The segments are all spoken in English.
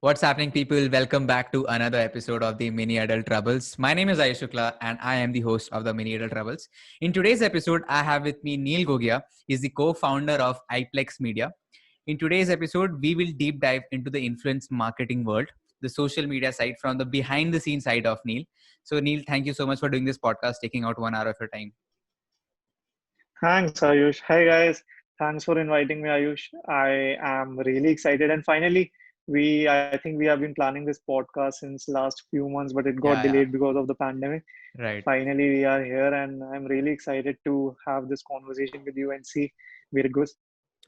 What's happening, people? Welcome back to another episode of the Mini Adult Troubles. My name is Ayush Shukla, and I am the host of the Mini Adult Troubles. In today's episode, I have with me Neil Gogia. He's the co-founder of iPlex Media. In today's episode, we will deep dive into the influence marketing world, the social media side from the behind-the-scenes side of Neil. So, Neil, thank you so much for doing this podcast, taking out 1 hour of your time. Thanks, Ayush. Hi, guys. Thanks for inviting me, Ayush. I am really excited. And finally, I think we have been planning this podcast since last few months, but it got Yeah, yeah, delayed because of the pandemic. right. Finally, we are here, and I'm really excited to have this conversation with you and see where it goes.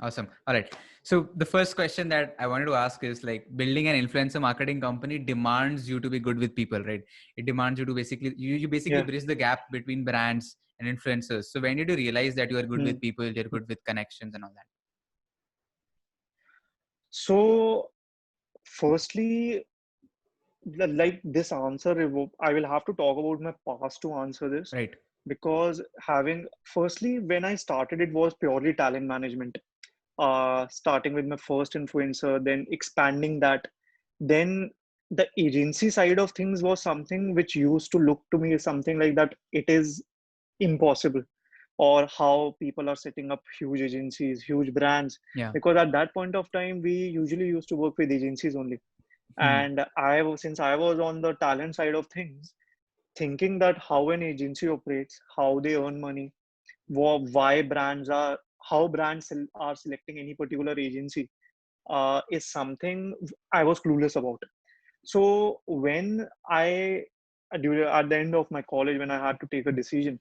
Awesome. All right. So the first question that I wanted to ask is like building an influencer marketing company demands you to be good with people, right? It demands you to basically you basically Yeah. bridge the gap between brands and influencers. So when did you realize that you are good Hmm. with people, you're good with connections and all that? So, firstly, like this answer, I will have to talk about my past to answer this Right. because firstly, when I started, it was purely talent management. Starting with my first influencer, then expanding that. Then the agency side of things was something which used to look to me as something like that it is impossible, or how people are setting up huge agencies, huge brands. Yeah. Because at that point of time, we usually used to work with agencies only. Hmm. And since I was on the talent side of things, thinking that how an agency operates, how they earn money, why how are selecting any particular agency is something I was clueless about. So when at the end of my college, when I had to take a decision,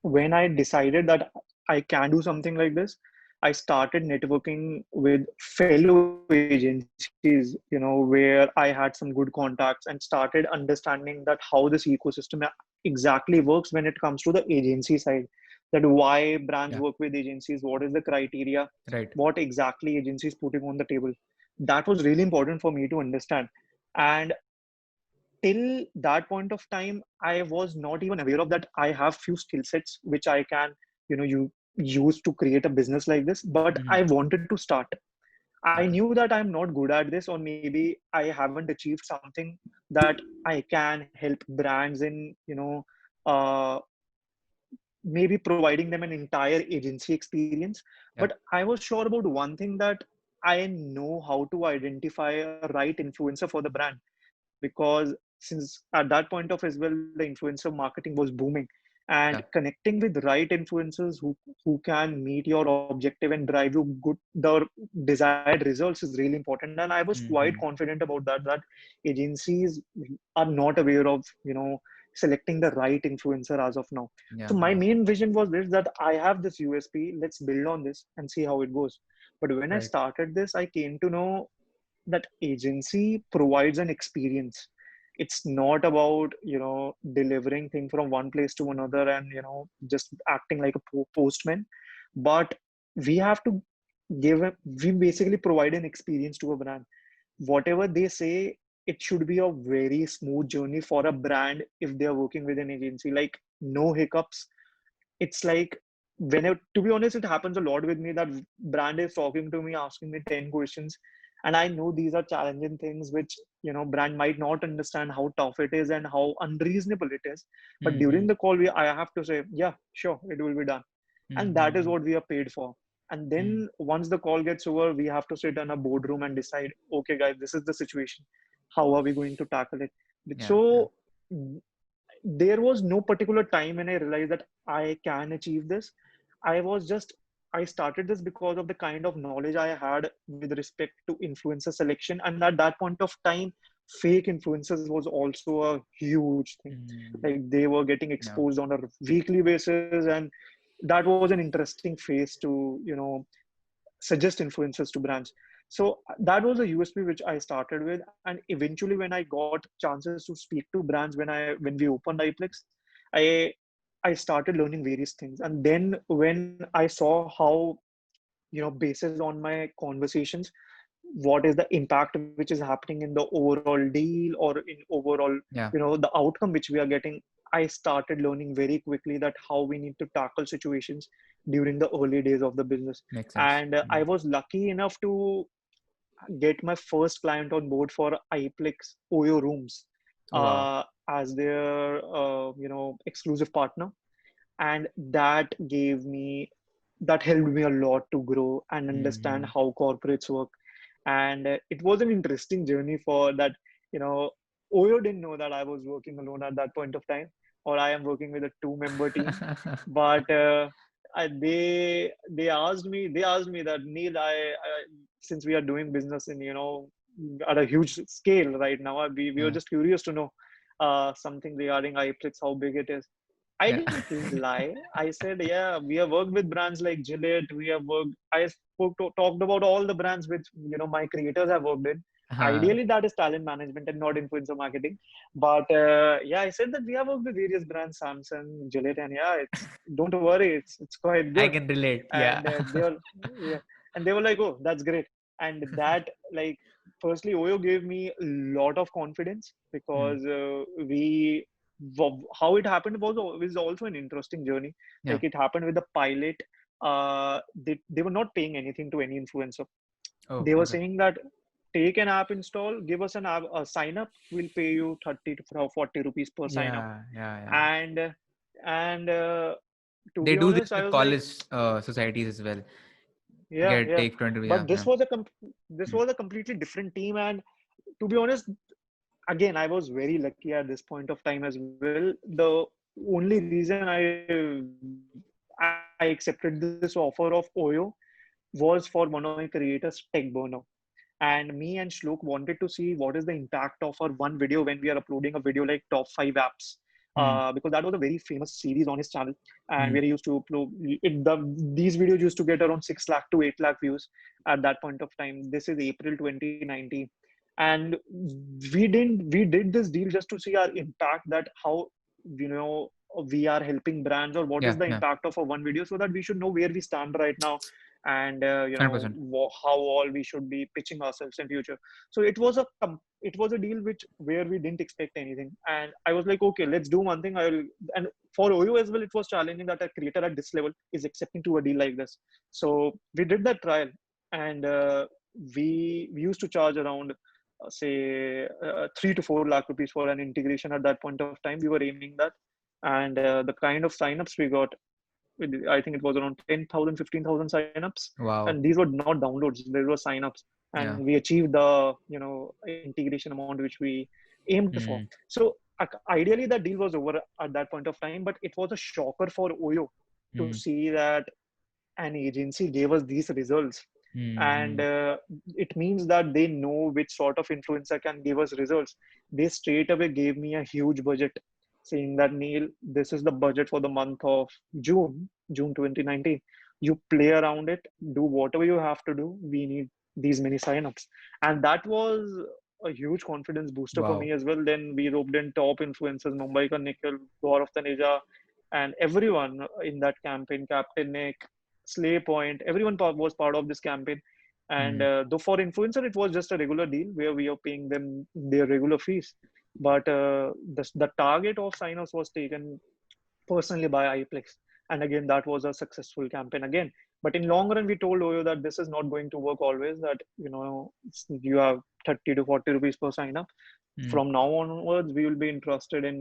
when I decided that I can do something like this, I started networking with fellow agencies, where I had some good contacts and started understanding that how this ecosystem exactly works when it comes to the agency side. That why brands work Yeah. with agencies, what is the criteria, Right. what exactly agencies putting on the table. That was really important for me to understand. And till that point of time, I was not even aware of that I have few skill sets which I can you use to create a business like this, but Hmm. I wanted to start. I Yeah. knew that I'm not good at this, or maybe I haven't achieved something that I can help brands in, uh, maybe providing them an entire agency experience. Yeah. But I was sure about one thing, that I know how to identify a right influencer for the brand. Because since at that point of as well, the influencer marketing was booming, and Yeah. connecting with right influencers who can meet your objective and drive you the desired results is really important. And I was quite Hmm. confident about that agencies are not aware of selecting the right influencer as of now. Yeah. So my Yeah. main vision was this, that I have this USP, let's build on this and see how it goes. But when I Right. started this, I came to know that agency provides an experience. It's not about delivering thing from one place to another and just acting like a postman, but we have to we basically provide an experience to a brand. Whatever they say, it should be a very smooth journey for a brand if they are working with an agency, like no hiccups. It's like, to be honest, it happens a lot with me that brand is talking to me, asking me 10 questions, and I know these are challenging things which brand might not understand how tough it is and how unreasonable it is. But during Hmm. the call, I have to say, yeah, sure, it will be done. And that is Hmm. what we are paid for. And Hmm. then once the call gets over, we have to sit in a boardroom and decide, okay guys, this is the situation, how are we going to tackle it. Yeah. Yeah. So there was no particular time when I realized that I can achieve this. I started this because of the kind of knowledge I had with respect to influencer selection. And at that point of time, fake influencers was also a huge thing. Hmm. Like they were getting Yeah. exposed on a weekly basis, and that was an interesting phase to, suggest influencers to brands. So that was a USP which I started with, and eventually, when I got chances to speak to brands, when we opened iPlex, I I started learning various things, and then when I saw how basis on my conversations, what is the impact which is happening in the overall deal or in overall Yeah. the outcome which we are getting. I started learning very quickly that how we need to tackle situations during the early days of the business. Makes sense. And Hmm. I was lucky enough to get my first client on board for iPlex Oyo Rooms Oh, wow. as their exclusive partner, and that helped me a lot to grow and understand Mm-hmm. how corporates work. And it was an interesting journey for that. You know, Oyo didn't know that I was working alone at that point of time, or I am working with a two-member team. But they asked me that, Neil, since we are doing business in, at a huge scale right now, we were Yeah. just curious to know something regarding iPlex, how big it is. I Yeah. didn't lie. I said, yeah, we have worked with brands like Gillette. I talked about all the brands which, my creators have worked in. Uh, Ideally, that is talent management and not influencer marketing. But yeah, I said that we have worked with various brands, Samsung, Gillette, and yeah, don't worry, it's quite I good. can relate. Yeah. And yeah, and they were like, oh, that's great. And that, like, firstly, Oyo gave me a lot of confidence Mm. because how it happened was also an interesting journey. Yeah. Like, it happened with the pilot. They were not paying anything to any influencer. Oh, They were okay. saying that, take an app install, give us an app, a sign up, we'll pay you 30 to 40 rupees per sign up. Yeah. Yeah. Yeah. And to They be do this honest, I with was like, college societies as well. yeah, Get yeah. take 20. Yeah. But Yeah. this Mm. was a completely different team. And to be honest, again, I was very lucky at this point of time as well. The only reason I accepted this offer of Oyo was for one of my creators, Tech Burner. And me and Shlok wanted to see what is the impact of our one video when we are uploading a video like top 5 apps. Mm. Because that was a very famous series on his channel, and Mm. where he used to upload these videos used to get around 6 lakh to 8 lakh views at that point of time. This is April 2019, and we did this deal just to see our impact, that how, you know we are helping brands, or what is Yeah. the Yeah. impact of a one video, so that we should know where we stand right now, and 100%. how all we should be pitching ourselves in future. So it was a deal which where we didn't expect anything, and I was like, okay, let's do one thing. And for Oyo as well, it was challenging that a creator at this level is accepting to a deal like this. So we did that trial, and we used to charge around, say, 3 to 4 lakh rupees for an integration. At that point of time, we were aiming that, and the kind of signups we got, I think it was around 10,000, 15,000 signups, and Wow. these were not downloads; these were signups, Yeah. and we achieved the integration amount which we aimed for. Mm. So ideally, that deal was over at that point of time, but it was a shocker for Oyo to Mm. see that an agency gave us these results. And Mm. it means that they know which sort of influencer can give us results. They straight away gave me a huge budget, saying that, Neil, this is the budget for the month of June 2019. You play around it, do whatever you have to do. We need these many signups. And that was a huge confidence booster for Wow. me as well. Then we roped in top influencers, Mumbai Ka Nikhil, Gaurav Taneja, and everyone in that campaign, Captain Nick, Slay Point, everyone was part of this campaign. And Mm. though for influencer, it was just a regular deal where we are paying them their regular fees. But the target of signups was taken personally by iPlex. And again, that was a successful campaign again. But in long run, we told Oyo that this is not going to work always, that, you have 30 to 40 rupees per sign up. Mm. From now onwards, we will be interested in,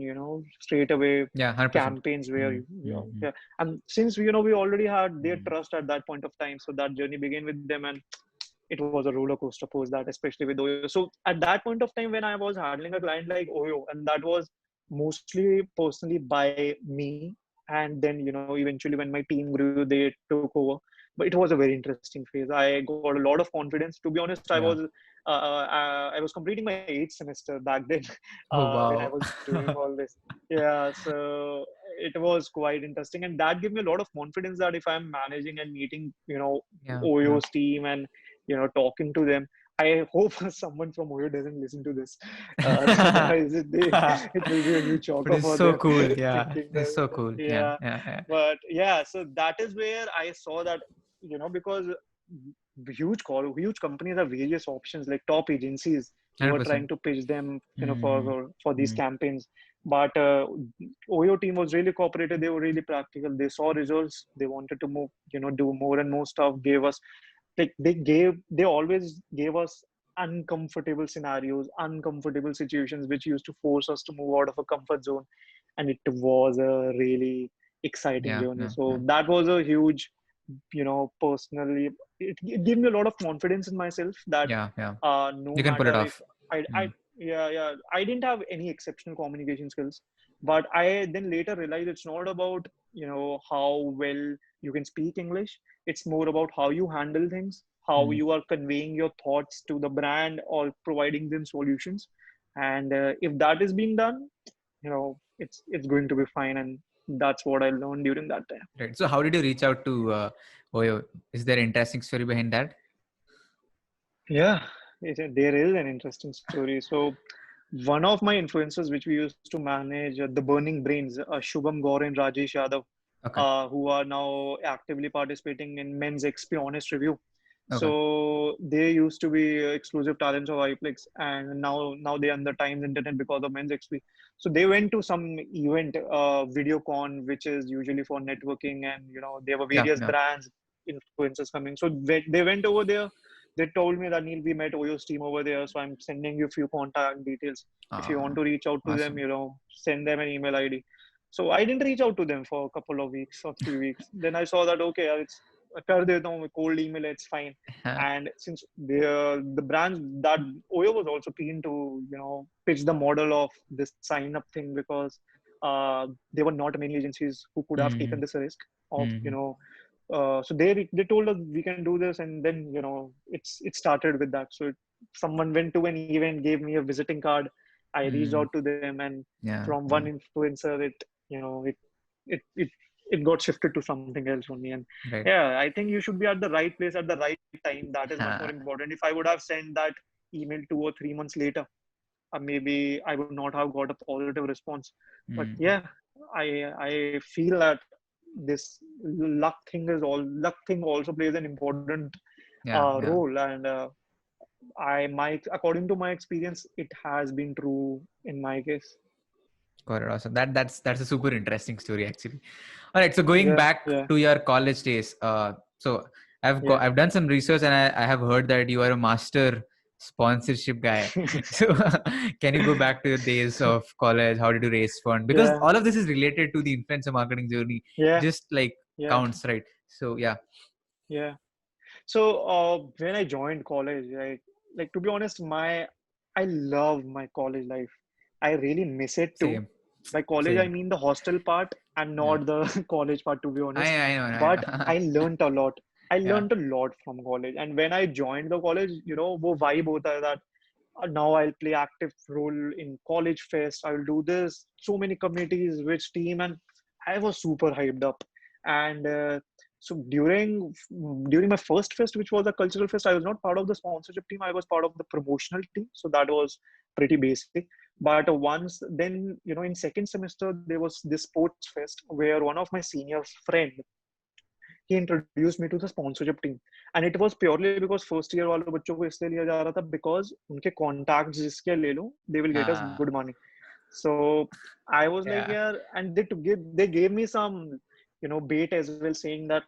straight away Yeah. 100%. campaigns where Mm. Mm. yeah. And since, we already had their Mm. trust at that point of time, so that journey began with them, and it was a roller coaster post that, especially with Oyo. So at that point of time, when I was handling a client like Oyo, and that was mostly personally by me, and then, eventually when my team grew, they took over. But it was a very interesting phase. I got a lot of confidence. To be honest, Yeah. I was completing my 8th semester back then, Oh, when I wow. was doing all this. Yeah, so it was quite interesting, and that gave me a lot of confidence that if I'm managing and meeting, Yeah. Yeah. Oyo's team, and talking to them. I hope someone from Oyo doesn't listen to this. Otherwise, it will be a huge But shocker it's for so them, cool. Yeah. thinking It's so that, cool. Yeah. yeah. Yeah. Yeah. But yeah, so that is where I saw that, because huge companies have various options, like top agencies who are 100%. trying to pitch them, Mm. for these Mm. campaigns. But Oyo team was really cooperative. They were really practical. They saw results. They wanted to move, do more and more stuff. Gave us like they always gave us uncomfortable scenarios, uncomfortable situations, which used to force us to move out of a comfort zone, and it was a really exciting Yeah, journey. yeah, So yeah, that was a huge, personally, it gave me a lot of confidence in myself that yeah, yeah. no You can pull it matter if off. I Mm. yeah, I didn't have any exceptional communication skills, but I then later realized it's not about how well you can speak English. It's more about how you handle things, how Mm. you are conveying your thoughts to the brand or providing them solutions. And if that is being done, it's going to be fine. And that's what I learned during that time. Right. So how did you reach out to Oyo? Is there an interesting story behind that? Yeah, there is an interesting story. So, one of my influencers, which we used to manage, the Burning Brains, Shubham Gaur and Rajesh Yadav, Okay. who are now actively participating in Men's XP Honest Review. Okay. So they used to be exclusive talents of iPlex, and now they are on the Times Internet because of Men's XP. So they went to some event, VideoCon, which is usually for networking, and there were Yeah. various Yeah. brands, influencers coming. So they went over there. They told me that, Neil, we met Oyo's team over there, so I'm sending you a few contact details. If you want Ah, to reach out to them, awesome. send them an email ID. So I didn't reach out to them for a couple of weeks or 3 weeks. Then I saw that, okay, it's कर देता हूँ, cold email, it's fine. And since the brands that Oyo was also keen to pitch the model of this sign up thing, because there were not many agencies who could have taken Mm. this risk of Mm. so they told us we can do this, and then it started with that. So someone went to an event, gave me a visiting card. I reached Mm. out to them, and Yeah. from one Yeah. influencer, it it it got shifted to something else only. And Right. yeah, I think you should be at the right place at the right time. That is much more Ah. important. If I would have sent that email 2 or 3 months later, maybe I would not have got a positive response. But Mm. yeah, I feel that this luck thing also plays an important Yeah. Yeah. role, and according to my experience, it has been true in my case. Got it. Awesome. That's a super interesting story actually. All right. So going Yeah, back yeah, to your college days, so yeah. I've done some research and I have heard that you are a master sponsorship guy. So can you go back to your days of college? How did you raise fund? Because Yeah, all of this is related to the influencer marketing journey, yeah, just like yeah, counts, right? So yeah, yeah. So when I joined college, right, like to be honest, I love my college life. I really miss it too. same, By college, I same. mean the hostel part and Yeah, not the college part, to be honest. I know, I But know. I learned a lot. I Yeah. learned a lot from college. And when I joined the college, वो vibe होता है that now I'll play active role in college fest. I will do this. So many committees, which team, and I was super hyped up. And so during my first fest, which was a cultural fest, I was not part of the sponsorship team. I was part of the promotional team. So that was pretty basic. But once then, in second semester, there was this sports fest where one of my senior friend, he introduced me to the sponsorship team, and it was purely because first year वालों बच्चों को इसलिए लिया जा रहा था because उनके contacts जिसके ले लो, they will get us Ah, good money. So I was like, yeah. yeah, and they gave me some bait as well, saying that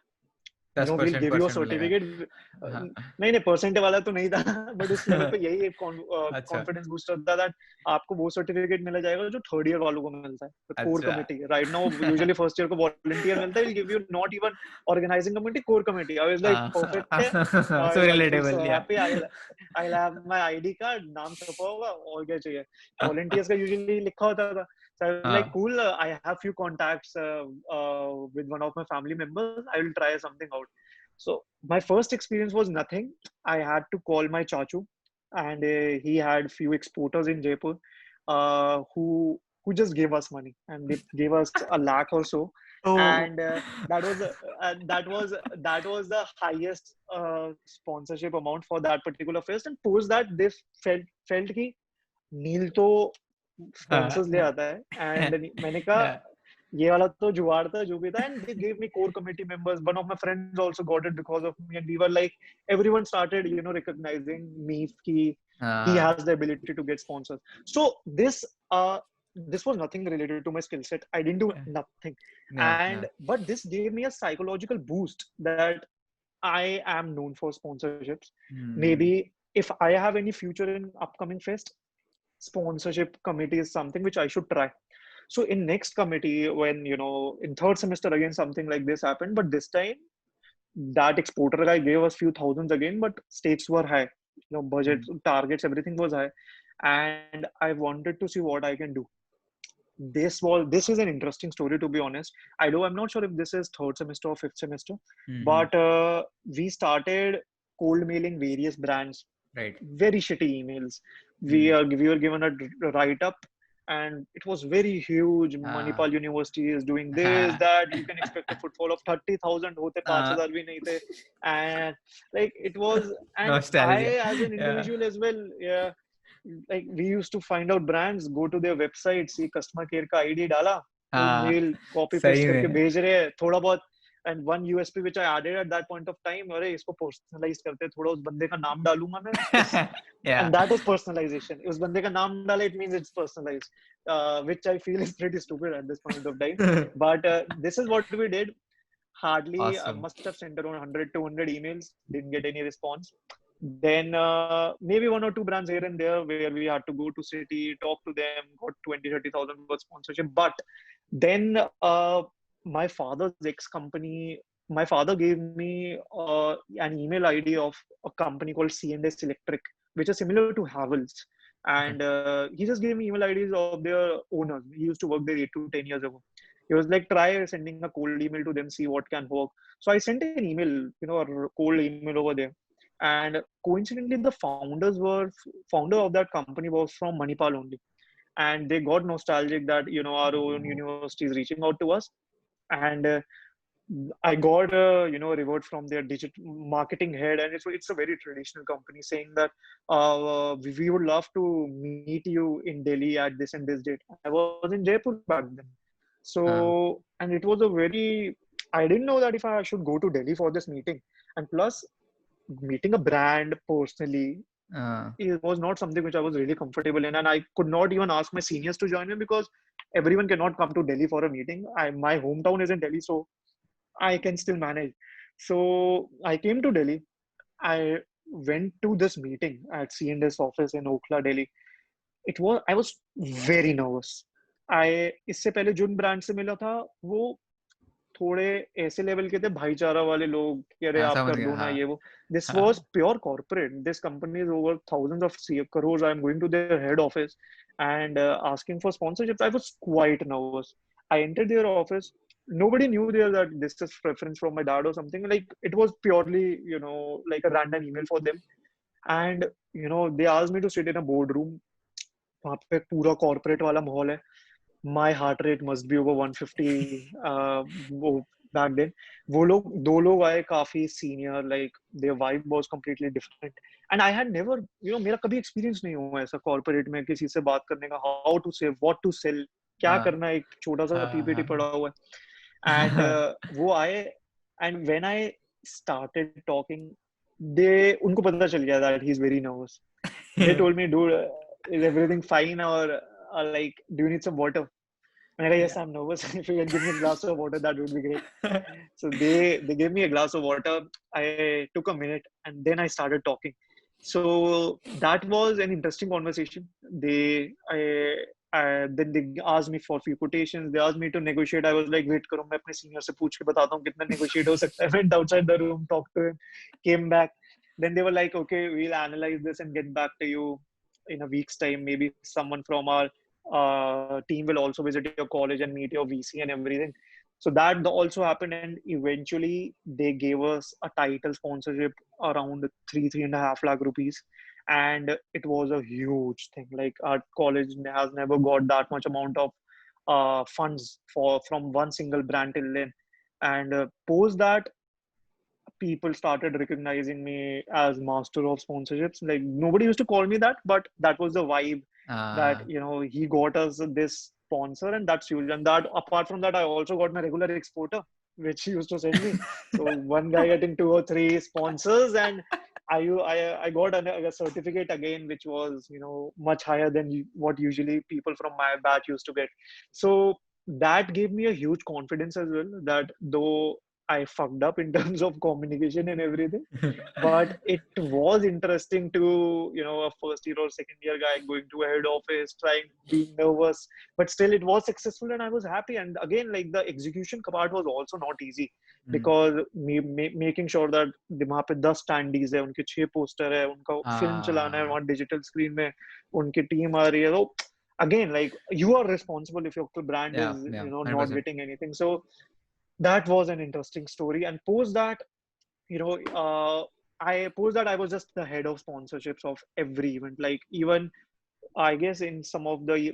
दस we'll percent give you a percent मिलेगा. certificate. हाँ. नहीं नहीं percent वाला तो नहीं था but उस लेवल पे यही एक अच्छा, कॉन्फिडेंस बूस्टर था दैट आपको वो सर्टिफिकेट मिला जाएगा जो थर्ड ईयर वालों को मिलता है कोर अच्छा. Committee right now usually first year को वॉलंटियर मिलता है will give you not even organising committee core committee I was like perfect है I So was like relatable, so yeah. Happy I have my ID card नाम छपा होगा और क्या चाहिए वॉलंटियर्स का यूजुअली लिखा होता था. So I was like, हाँ. cool. I have few contacts with one of my family members. I will try something out. So my first experience was nothing. I had to call my chachu, and he had few exporters in Jaipur who just gave us money, and they gave us a lakh or so, Oh. and that was the highest sponsorship amount for that particular fest. And post that they felt कि नील तो हाँ. Sponsors ले आता है and मैंने कहा Yeah. ये वाला तो जुगाड़ था जो भी था and they gave me core committee members one of my friends also got it because of me and we were like everyone started recognizing me कि he हाँ. has the ability to get sponsors. So uh this was nothing related to my skill set. I didn't do nothing. Yeah. Yeah. And but this gave me a psychological boost that I am known for sponsorships. Hmm. Maybe if I have any future in upcoming fest, sponsorship committee is something which I should try. So in next committee, when in third semester again something like this happened, but this time that exporter guy gave us few thousands again, but stakes were high. Budget Hmm. targets, everything was high, and I wanted to see what I can do. This is an interesting story, to be honest. I'm not sure if this is third semester or fifth semester, Hmm. but we started cold mailing various brands, Right. very shitty emails. we Hmm. are we were given a write up, and it was very huge. Uh, Manipal University is doing this, that. You can expect a footfall of 30,000. Hote uh, 5,000 bhi nahi the. And like it was, and I nostalgia. as an Yeah. individual as well, yeah, like we used to find out brands, go to their website, see customer care का ID डाला, वो हाँ, mail copy paste सही करके में. भेज रहे हैं थोड़ा बहुत. And one USP which I added at that point of time, अरे इसको पर्सनलाइज करते हैं, थोड़ा उस बंदे का नाम डालूंगा मैं इस. Yeah. And that is personalization. उस बंदे का नाम डाला, it means it's personalized, which I feel is pretty stupid at this point of time. But this is what we did. Hardly, I Awesome. must have sent around 100 200 emails, didn't get any response. Then maybe one or two brands here and there where we had to go to city, talk to them, got 20 30,000 for sponsorship. But then my father's ex company, my father gave me an email ID of a company called C&S Electric, which is similar to Havells. Okay. And he just gave me email IDs of their owners. He used to work there 8 to 10 years ago. He was like, try sending a cold email to them, see what can work. So I sent an email, a cold email over there. And coincidentally, the founder of that company was from Manipal only. And they got nostalgic that, our own university is reaching out to us. And I got a reward from their digital marketing head, and it's a very traditional company saying that we would love to meet you in Delhi at this and this date. I was in Jaipur back then, Uh, so and it was a very, I didn't know that if I should go to Delhi for this meeting, and plus meeting a brand personally, uh, it was not something which I was really comfortable in, and I could not even ask my seniors to join me because everyone cannot come to Delhi for a meeting. My hometown is in Delhi, so I can still manage. So I came to Delhi. I went to this meeting at C&S office in Okhla, Delhi. I was very nervous. इससे पहले जिन brand से मिला था वो थोड़े ऐसे level के थे, भाईचारा वाले लोग कि अरे हाँ, आप समझ कर गया. दो ना हाँ, ये वो. This was हाँ. pure corporate. This company is over thousands of crores. I'm going to their head office and asking for sponsorships. I was quite nervous. I entered their office. Nobody knew there that this is preference from my dad or something. Like it was purely, like a random email for them. And they asked me to sit in a boardroom. वहाँ पे पूरा corporate वाला माहौल है. My heart rate must be over 150 वो back then. वो लोग दो लोग आए काफी senior, like their vibe was completely different. And I had never, मेरा कभी experience नहीं हुआ ऐसा corporate में किसी से बात करने का, how to say, what to sell, क्या हाँ, करना है, एक छोटा सा हाँ, PPT पड़ा हाँ. हुआ है. And वो आए, and when I started talking, उनको पता चल गया that he's very nervous. They told me, dude, is everything fine, or like, do you need some water? And I go, yes, Yeah. I'm nervous. If you can give me a glass of water, that would be great. So they gave me a glass of water. I took a minute and then I started talking. So that was an interesting conversation. Then they asked me for a few quotations. They asked me to negotiate. I was like, wait करो मैं अपने senior से पूछ के बताता हूँ कितना negotiate हो सकता है. Went outside the room, talked to him, came back. Then they were like, okay, we'll analyze this and get back to you in a week's time. Maybe someone from our team will also visit your college and meet your VC and everything. So that also happened, and eventually they gave us a title sponsorship around 3.5 lakh rupees, and it was a huge thing. Like our college has never got that much amount of funds for from one single brand till then. And post that, people started recognizing me as master of sponsorships. Like nobody used to call me that, but that was the vibe that Uh, he got us this sponsor, and that's huge. And that apart from that, I also got my regular exporter, which he used to send me. So one guy getting 2 or 3 sponsors, and I got a certificate again, which was much higher than what usually people from my batch used to get. So that gave me a huge confidence as well. That though I fucked up in terms of communication and everything. But it was interesting to, a first year or second year guy going to a head office, trying, being nervous, but still it was successful and I was happy. And again, like the execution part was also not easy, Hmm. because making sure that वहाँ पे 10 standees है, उनके 6 poster है, उनका film चलाना है Ah, वहाँ digital screen में, उनकी team आ रही है, तो again, like you are responsible if your brand yeah, is, yeah, not 100%. getting anything. So that was an interesting story. And post that, you know, I was just the head of sponsorships of every event. Like even I guess in some of the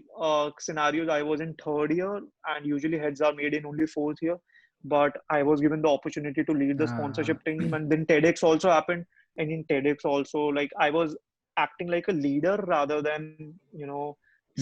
scenarios, I was in third year, and usually heads are made in only fourth year. But I was given the opportunity to lead the Ah, sponsorship team, and then TEDx also happened. And in TEDx also, like I was acting like a leader rather than hmm.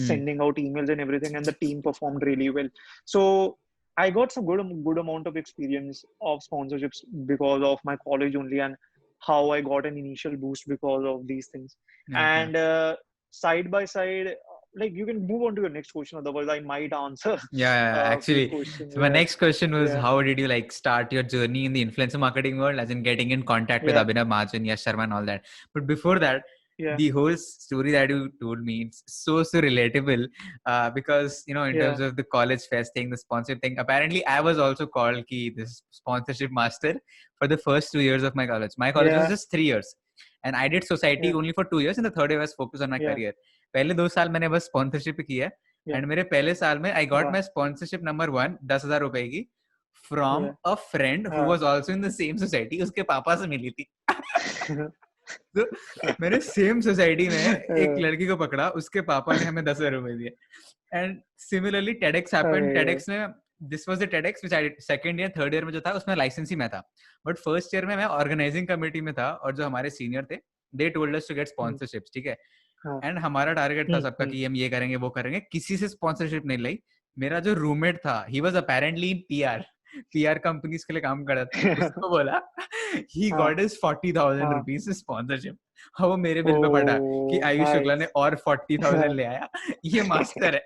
sending out emails and everything. And the team performed really well. So I got some good amount of experience of sponsorships because of my college only, and how I got an initial boost because of these things. Yeah, yeah. And side by side, like you can move on to your next question, otherwise I might answer Yeah, yeah, a few actually. questions. So my Yeah, next question was, yeah, how did you like start your journey in the influencer marketing world, as in getting in contact with yeah, Abhinav Mahajan, Yash Sharma, and all that? But before that, yeah, the whole story that you told me, it's so relatable. Because in terms yeah, of the college fest thing, the sponsorship thing. Apparently, I was also called this sponsorship master for the first 2 years of my college. My college was yeah, just 3 years, and I did society yeah, only for 2 years. And the third year I was focused on my yeah, career. पहले 2 साल मैंने बस sponsorship किया, yeah. And मेरे पहले साल में I got Wow. My sponsorship number 1, 10,000 रुपए की, from Yeah. A friend who Uh, was also in the same society. उसके पापा से मिली थी. तो मैंने सेम सोसाइटी में एक uh, लड़की को पकड़ा, उसके पापा ने हमें 10,000 रुपए दिए. And similarly TEDx happened. अरे, टेडेक्स में this was the TEDx which I second year third year में जो था उसमें लाइसेंसी में था, बट फर्स्ट ईयर में मैं ऑर्गेनाइजिंग कमेटी में था, और जो हमारे सीनियर थे they told us to get hmm, sponsorships. ठीक है. हाँ, एंड हमारा टारगेट था सबका हम्म, कि हम ये करेंगे वो करेंगे. किसी से स्पॉन्सरशिप नहीं ली. मेरा जो रूममेट था, he was apparently in PR, PR companies के लिए काम कर रहा था. उसको बोला, ही हाँ, गॉट इज 40,000 हाँ. Rupees sponsorship. हाँ, वो मेरे बिल पे पड़ा कि Oh, आयुष शुक्ला ने nice. और 40,000 ले आया. ये मास्टर है.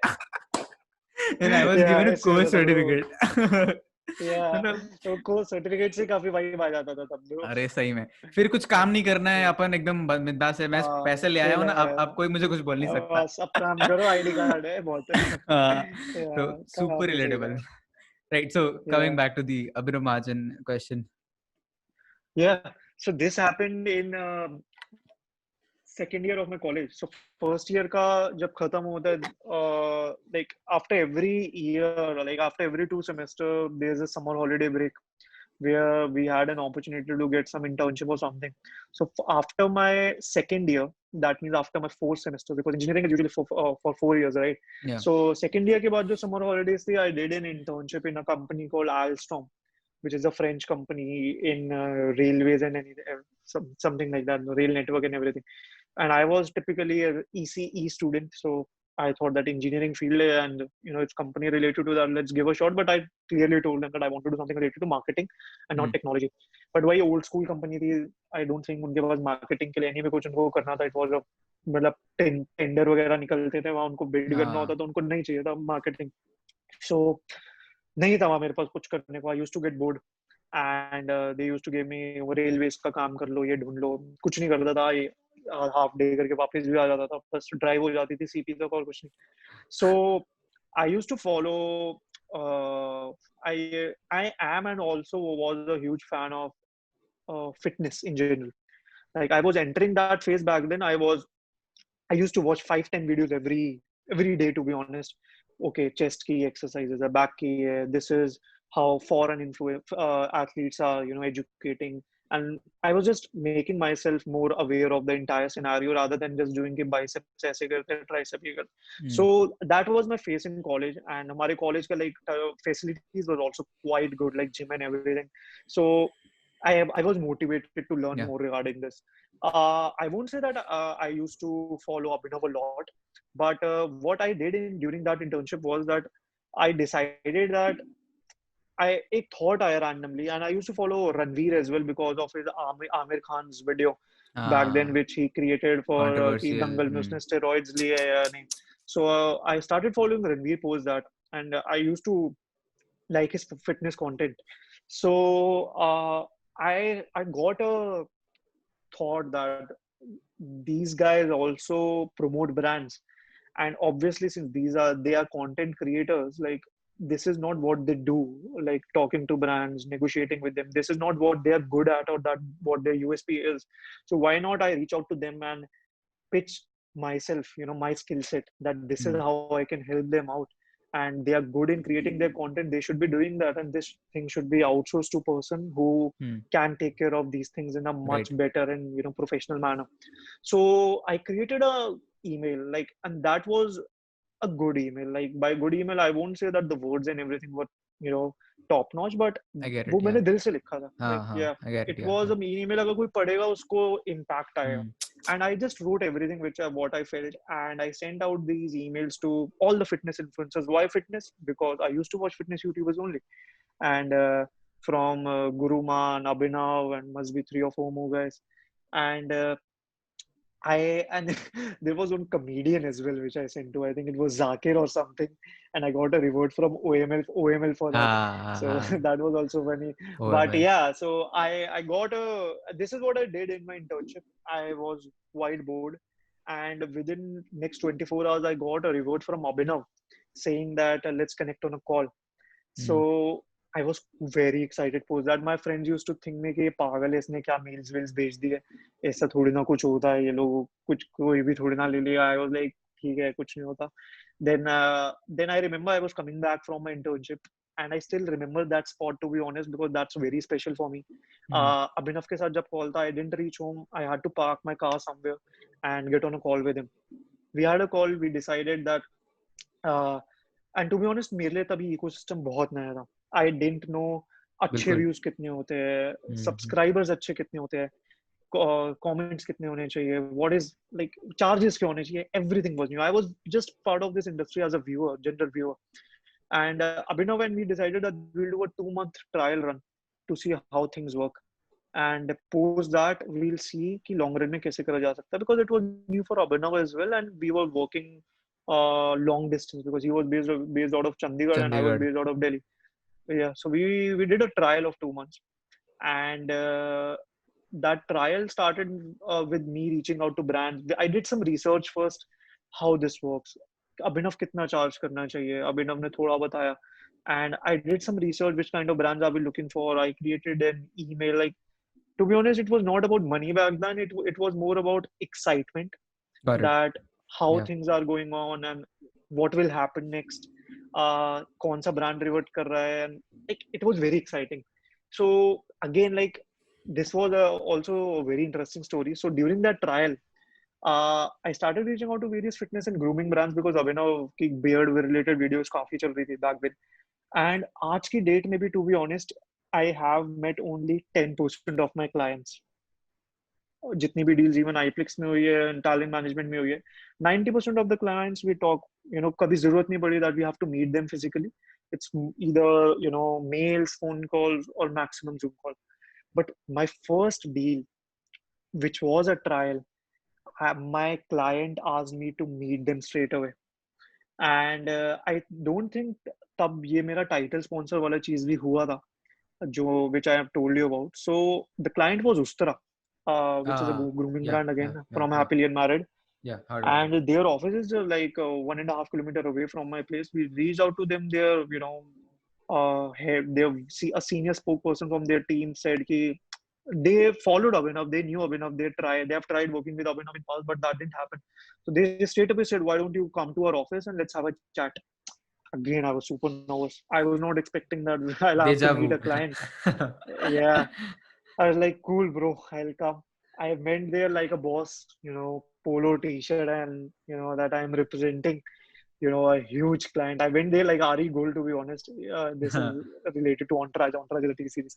And I was Yeah, given a ऐसे कोर्स होता था ब्रो. सर्टिफिकेट. Yeah, मतलब तो को सर्टिफिकेट से काफी वाइब आ जाता था तब ब्रो. अरे सही में, फिर कुछ काम नहीं करना है, अपन एकदम बिंदास है. मैं पैसे ले आया चिल हूँ ना, है. अब कोई मुझे कुछ बोल नहीं सकता. बस अब काम करो, आईडी कार्ड है बहुत है. तो Yeah, super काफी सही relatable. था. Right. So coming Yeah, back to the Abhinav Mahajan question. yeah. So this happened in second year of my college. So first year का जब खत्म होता है, like after every year, like after every 2 semester, there's a summer holiday break where we had an opportunity to get some internship or something. So after my second year, that means after my fourth semester, because engineering is usually for 4 years, right? Yeah. So second year के बाद जो summer holidays थी, I did an internship in a company called Alstom, which is a French company in railways and something like that, rail network and everything. And I was typically a ECE student, so I thought that engineering field and it's company related to that. Let's give a shot. But I clearly told them that I want to do something related to marketing and not Hmm. technology. But वही old school company थी, I don't think उनके पास marketing के लिए anyway कुछ उनको करना था. It was a मतलब टेंडर वगैरह निकलते थे वहाँ, उनको बिड करना होता, तो उनको नहीं चाहिए था मार्केटिंग. सो नहीं था वहाँ मेरे पास कुछ करने को. I used to get bored, and they used to give me वो रेलवेज का काम कर लो, ये ढूंढ लो. कुछ नहीं करता था ये, हाफ डे करके वापस भी आ जाता था, बस ड्राइव हो जाती थी सीपी तक और कुछ नहीं. So I used to follow, I am and also was a huge fan of fitness in general. Like I was entering that phase back then. I used to watch 5-10 videos every day, to be honest. Okay, chest ki exercises, back ki hai. This is how foreign athletes are, educating. And I was just making myself more aware of the entire scenario rather than just doing ki biceps aise karte, tricep ye karte. Hmm. So that was my phase in college, and हमारे college का like facilities were also quite good, like gym and everything. So I was motivated to learn Yeah. more regarding this. I won't say that I used to follow Abhinav a lot, but what I did during that internship was that I decided that I एक thought आया randomly, and I used to follow Ranveer as well because of his Amir Khan's video back then, Ah, which he created for कि controversial. दंगल में Hmm. उसने steroids लिए है या नहीं. So I started following Ranveer post that, and I used to like his fitness content. So I got a thought that these guys also promote brands, and obviously since they are content creators, like this is not what they do, like talking to brands, negotiating with them. This is not what they are good at, or that what their USP is. So why not I reach out to them and pitch myself, my skill set, that this is Hmm. how I can help them out. And they are good in creating their content, they should be doing that, and this thing should be outsourced to person who Hmm. can take care of these things in a much Right. better and professional manner. So I created a email, like, and that was a good email. Like, by good email I won't say that the words and everything were you know top notch, but I get वो it. Yeah. मैंने दिल से लिखा था, like, हाँ, yeah, I get it. it Yeah. was Yeah. a email, अगर कोई पढ़ेगा उसको impact आएगा. Hmm. And I just wrote everything what I felt, and I sent out these emails to all the fitness influencers. Why fitness? Because I used to watch fitness YouTubers only, and from Guruman, Abhinav, and must be three or four more guys. And and there was one comedian as well which I sent to. I think it was Zakir or something, and I got a reward from OML for that. So हाँ. that was also funny. But OML. yeah, so I got a. This is what I did in my internship. I was quite bored, and within next 24 hours, I got a reward from Abhinav saying that let's connect on a call. Hmm. So I was very excited post that. My friends used to think me कि ये पागल है, इसने क्या mails Wales भेज दिए, ऐसा थोड़ी ना कुछ होता है, ये लोग कुछ कोई भी थोड़ी ना ले लिया. I was like, ठीक है, कुछ नहीं होता. Then I remember I was coming back from my internship, and I still remember that spot, to be honest, because that's very special for me. Hmm. Abhinav के साथ जब call था, I didn't reach home. I had to park my car somewhere and get on a call with him. We had a call. We decided that uh, and to be honest मेरे लिए तभी ecosystem बहुत नया था. I didn't know अच्छे बिल्कुल. Views कितने होते हैं, Hmm. सब्सक्राइबर्स अच्छे कितने होते हैं, कमेंट्स कितने होने चाहिए, व्हाट इज लाइक चार्जेस क्या होने चाहिए. Everything was new. I was just part of this industry as a viewer, general viewer. And Abhinav and we decided that we'll do a 2 month trial run to see how things work. And post that, we'll see कि long run में कैसे करा जा सकता है, because it was new for Abhinav as well, and we were working long distance because he was based out of Chandigarh and I was Chandigarh. based out of Delhi. Yeah, so we did a trial of 2 months, and that trial started with me reaching out to brands. I did some research first, how this works, अभिनव कितना charge करना चाहिए, अभिनव ने थोड़ा बताया. And I did some research, which kind of brands are we looking for. I created an email. Like, to be honest, it was not about money back then. It was more about excitement, Got it. that how Yeah. things are going on and what will happen next. कौन सा brand revert कर रहा है, and like it was very exciting. So again, like, this was also a very interesting story. So during that trial, I started reaching out to various fitness and grooming brands because Abhinav की beard related videos काफी चल रही थी back then. And आज की date में भी, to be honest, I have met only 10% of my clients. जितनी भी डील्स इवन आईप्लेक्स में हुई है, टैलेंट मैनेजमेंट में हुई है, 90% of the clients we talk, कभी जरूरत नहीं पड़ी that we have to meet them physically. It's either mails, phone calls, or maximum Zoom call. But my first deal, which was a trial, my client asked me to meet them straight away. And I don't think तब ये मेरा title sponsor वाला चीज भी हुआ था, जो which I have told you about. So the client was Ustra, which is a grooming Yeah. brand Yeah. again Yeah. from Yeah. Happily Unmarried. Yeah. Heard about it. And their offices are like 1.5 kilometer away from my place. We reached out to them. Their, a senior spokesperson from their team said कि they followed Abhinav. They knew Abhinav. They have tried working with Abhinav in past, but that didn't happen. So they straight away said, "Why don't you come to our office and let's have a chat?" Again, I was super nervous. I was not expecting that I'll have to Deja meet vu. a client. Yeah, I was like, cool, bro, I'll come. I went there like a boss, polo t-shirt, and that I'm representing, a huge client. I went there like Ari Gold, to be honest. This is related to Entourage, the TV series.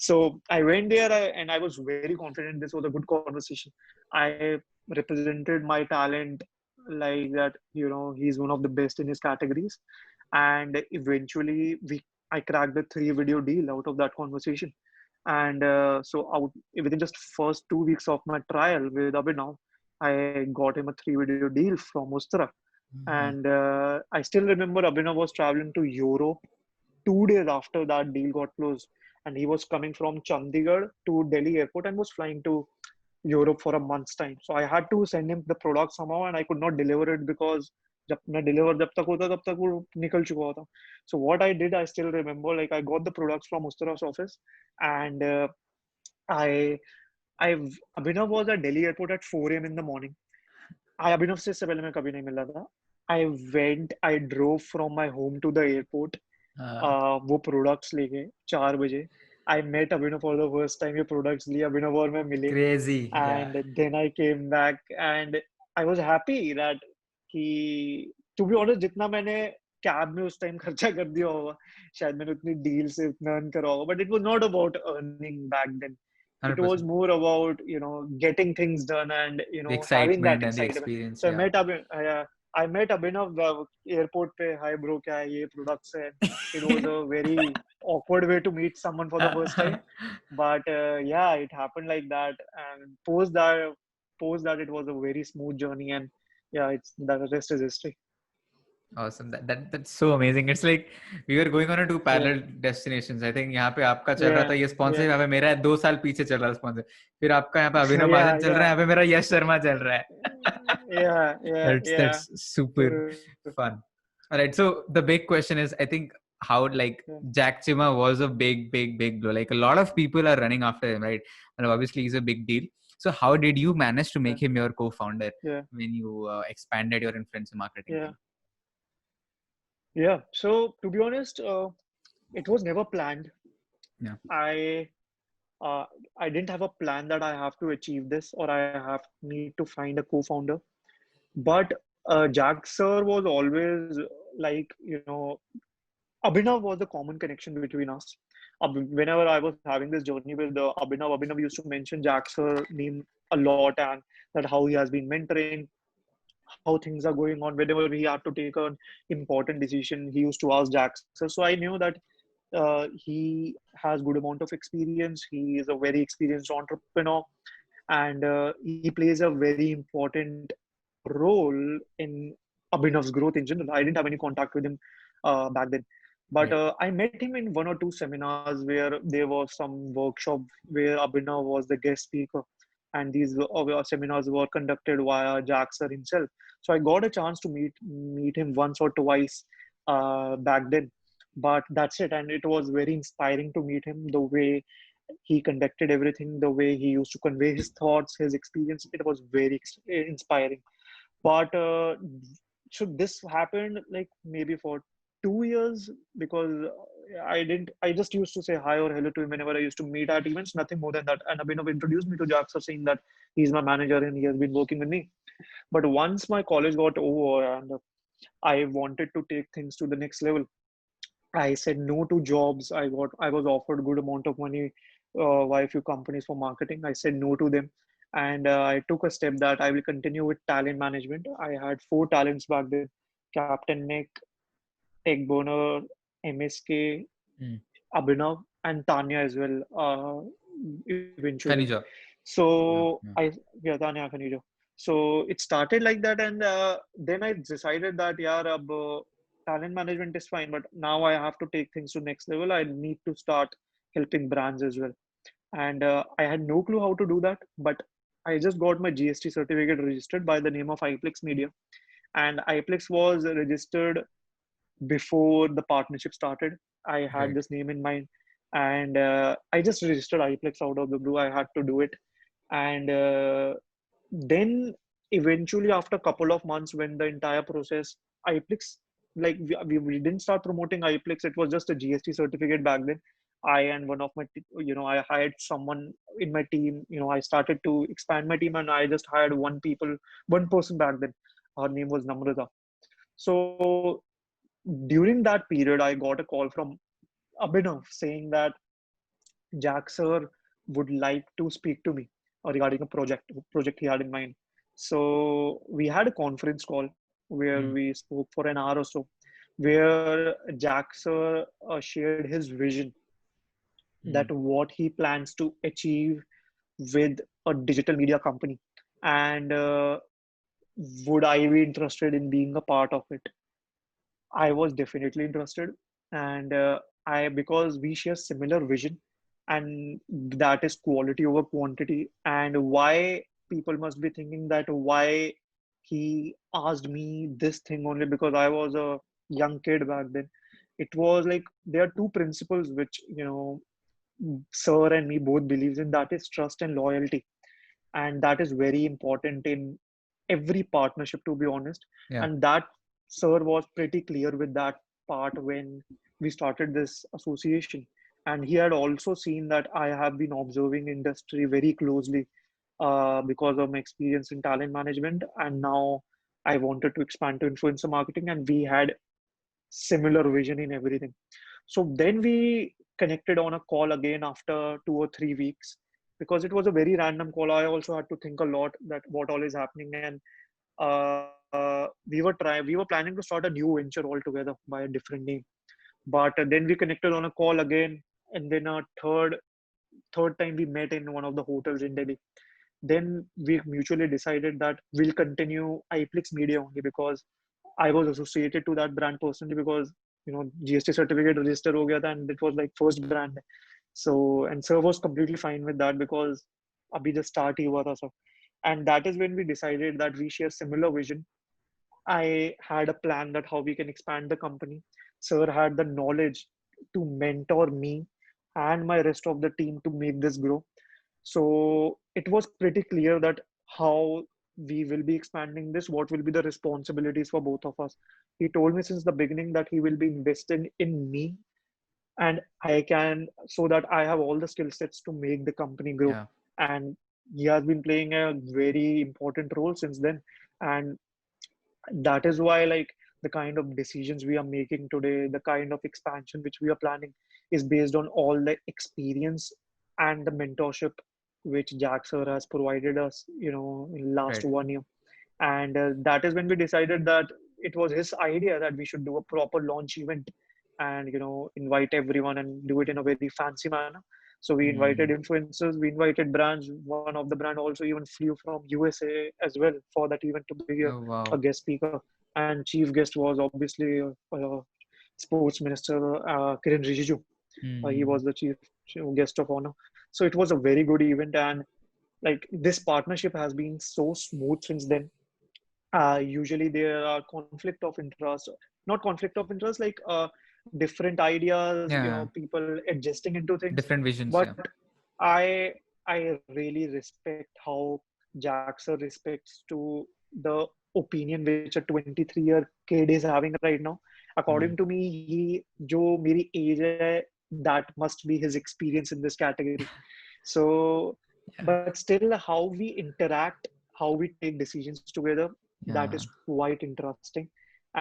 So I went there, and I was very confident. This was a good conversation. I represented my talent like that. He's one of the best in his categories, and eventually I cracked a 3 video deal out of that conversation. And so out within just first 2 weeks of my trial with Abhinav, I got him a 3 video deal from Ustra. Mhm. And I still remember Abhinav was traveling to Europe 2 days after that deal got closed. and he was coming from Chandigarh to Delhi airport and was flying to Europe for a month's time. So I had to send him the product somehow, and I could not deliver it because जब तक होता तब तक वो निकल चुका होता. So what I did, I still remember, like I got the products from Ustara's office, and I I Abhinav was at Delhi airport at 4 a.m. in the morning. अभिनव से इससे पहले मैं कभी नहीं मिला था. I drove from my home to the airport. वो products लेके 4 बजे. I met Abhinav for the first time. ये प्रोडक्ट्स लिए अभिनव और मैं मिले. Crazy. And then I came back and I was happy that कि to be honest जितना मैंने कैब में उस टाइम खर्चा कर दिया होगा शायद मैंने उतनी डील से उतना अर्न करा होगा, but it was not about earning back then. It was 100%. more about getting things done and The having that excitement and the excitement. experience. So Yeah. I met Abhinav airport पे. Hi bro, क्या है ये products है? It was a very awkward way to meet someone for the first time, but yeah, it happened like that. And post that, it was a very smooth journey, and yeah, the rest is history. Awesome. That's so amazing. It's like we were going on a two parallel destinations. I think यहाँ पे आपका चल रहा था ये sponsor, यहाँ पे मेरा है 2 साल पीछे चल रहा है स्पॉन्सर. फिर आपका यहाँ पे अभिनव महाजन चल रहा है, यहाँ पे मेरा यश शर्मा चल रहा है. That's super fun. All right. So the big question is, I think how like Jack Chima was a big blow. Like a lot of people are running after him, right? And obviously he's a big deal. So how did you manage to make him your co-founder when you expanded your influencer marketing team? Yeah. So to be honest, it was never planned. Yeah. I didn't have a plan that I have to achieve this or I need to find a co-founder. But Jack sir was always like, Abhinav was the common connection between us. Whenever I was having this journey with Abhinav used to mention Jack sir name a lot, and that how he has been mentoring, how things are going on. Whenever we had to take an important decision, he used to ask Jack sir. So I knew that he has good amount of experience. He is a very experienced entrepreneur, and he plays a very important role in Abhinav's growth in general. I didn't have any contact with him back then, but I met him in 1 or 2 seminars where there was some workshop where Abhinav was the guest speaker, and these seminars were conducted via Jack sir himself. So I got a chance to meet him once or twice back then, but that's it. And it was very inspiring to meet him. The way he conducted everything, the way he used to convey his thoughts, his experience, it was very inspiring. But so this happened like maybe for 2 years, because I just used to say hi or hello to him whenever I used to meet at events, nothing more than that. And Abhinav introduced me to Jack sir, saying that he's my manager and he has been working with me. But once my college got over and I wanted to take things to the next level, I said no to jobs. I was offered good amount of money by a few companies for marketing. I said no to them, and I took a step that I will continue with talent management. I had 4 talents back then: Captain Nick, Tech Boner, MSK, Abhinav, and Tanya as well. Eventually, Khanija. So Tanya Khanija. So it started like that, and then I decided that talent management is fine, but now I have to take things to next level. I need to start helping brands as well. And I had no clue how to do that, but I just got my GST certificate registered by the name of iPlex Media. And iPlex was registered before the partnership started. I had this name in mind, and I just registered iPlex out of the blue. I had to do it. And then eventually, after a couple of months, when the entire process, iPlex, like we didn't start promoting iPlex, it was just a GST certificate back then. I and one of my, I hired someone in my team. I started to expand my team, and I just hired one person back then. Her name was Namrata. So during that period, I got a call from Abhinav saying that Jack sir would like to speak to me regarding a project he had in mind. So we had a conference call where we spoke for an hour or so, where Jack sir shared his vision that what he plans to achieve with a digital media company, and would I be interested in being a part of it. I was definitely interested, and because we share similar vision, and that is quality over quantity. And why people must be thinking that why he asked me this thing only because I was a young kid back then. It was like there are two principles which sir and me both believes in, that is trust and loyalty, and that is very important in every partnership, to be honest. Yeah. And that sir was pretty clear with that part when we started this association. And he had also seen that I have been observing industry very closely because of my experience in talent management, and now I wanted to expand to influencer marketing, and we had similar vision in everything. So then we connected on a call again after 2 or 3 weeks, because it was a very random call. I also had to think a lot that what all is happening, and we were planning to start a new venture altogether by a different name. But then we connected on a call again, and then a third time we met in one of the hotels in Delhi. Then we mutually decided that we'll continue iPlix Media only because I was associated to that brand personally, because GST certificate register ho gaya tha, and it was like first brand. So and sir was completely fine with that because abhi just start hi hua tha sab. And that is when we decided that we share similar vision. I had a plan that how we can expand the company. Sir had the knowledge to mentor me and my rest of the team to make this grow. So it was pretty clear that how we will be expanding this, what will be the responsibilities for both of us. He told me since the beginning that he will be investing in me, and I can, so that I have all the skill sets to make the company grow. Yeah. And he has been playing a very important role since then. And that is why, like, the kind of decisions we are making today, the kind of expansion which we are planning is based on all the experience and the mentorship which Jack sir has provided us in last Right. 1 year. And that is when we decided that it was his idea that we should do a proper launch event and invite everyone and do it in a very fancy manner. So we invited Mm. influencers, we invited brands. One of the brand also even flew from USA as well for that event to be Oh, a wow. guest speaker. And chief guest was obviously sports minister Kiran Rijiju. He Mm. was the chief guest of honor. So it was a very good event, and like this partnership has been so smooth since then. Usually there are conflict of interest, not conflict of interest, like different ideas, Yeah. people adjusting into things. Different visions. But Yeah. I really respect how Jack sir respects to the opinion which a 23-year kid is having right now. Mm. According to me, he जो मेरी age है, that must be his experience in this category. So, Yeah. but still, how we interact, how we take decisions together, that Yeah. is quite interesting.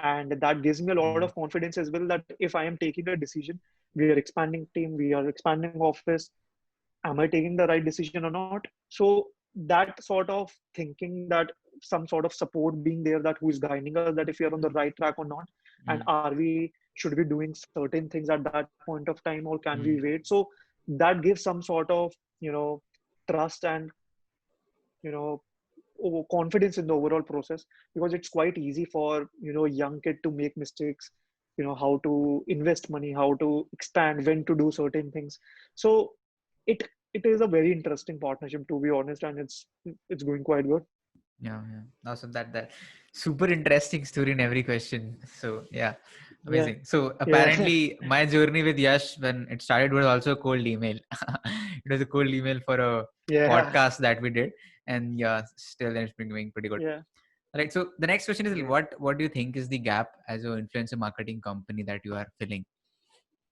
And that gives me a lot of Mm. confidence as well that if I am taking a decision, we are expanding team, we are expanding office, am I taking the right decision or not? So that sort of thinking, that some sort of support being there, that who is guiding us, that if we are on the right track or not, and Mm. are we, should we doing certain things at that point of time, or can we Mm. wait? So that gives some sort of trust and confidence in the overall process, because it's quite easy for young kid to make mistakes, how to invest money, how to expand, when to do certain things. So it it is a very interesting partnership, to be honest, and it's going quite good. Yeah. Yeah. Awesome. That super interesting story in every question. So yeah, Yeah, amazing. So yeah. apparently, my journey with Yash when it started was also a cold email. It was a cold email for a Yeah, podcast that we did, and yeah, still it's been doing pretty good. yeah, Right. So the next question is, yeah. what do you think is the gap as an influencer marketing company that you are filling?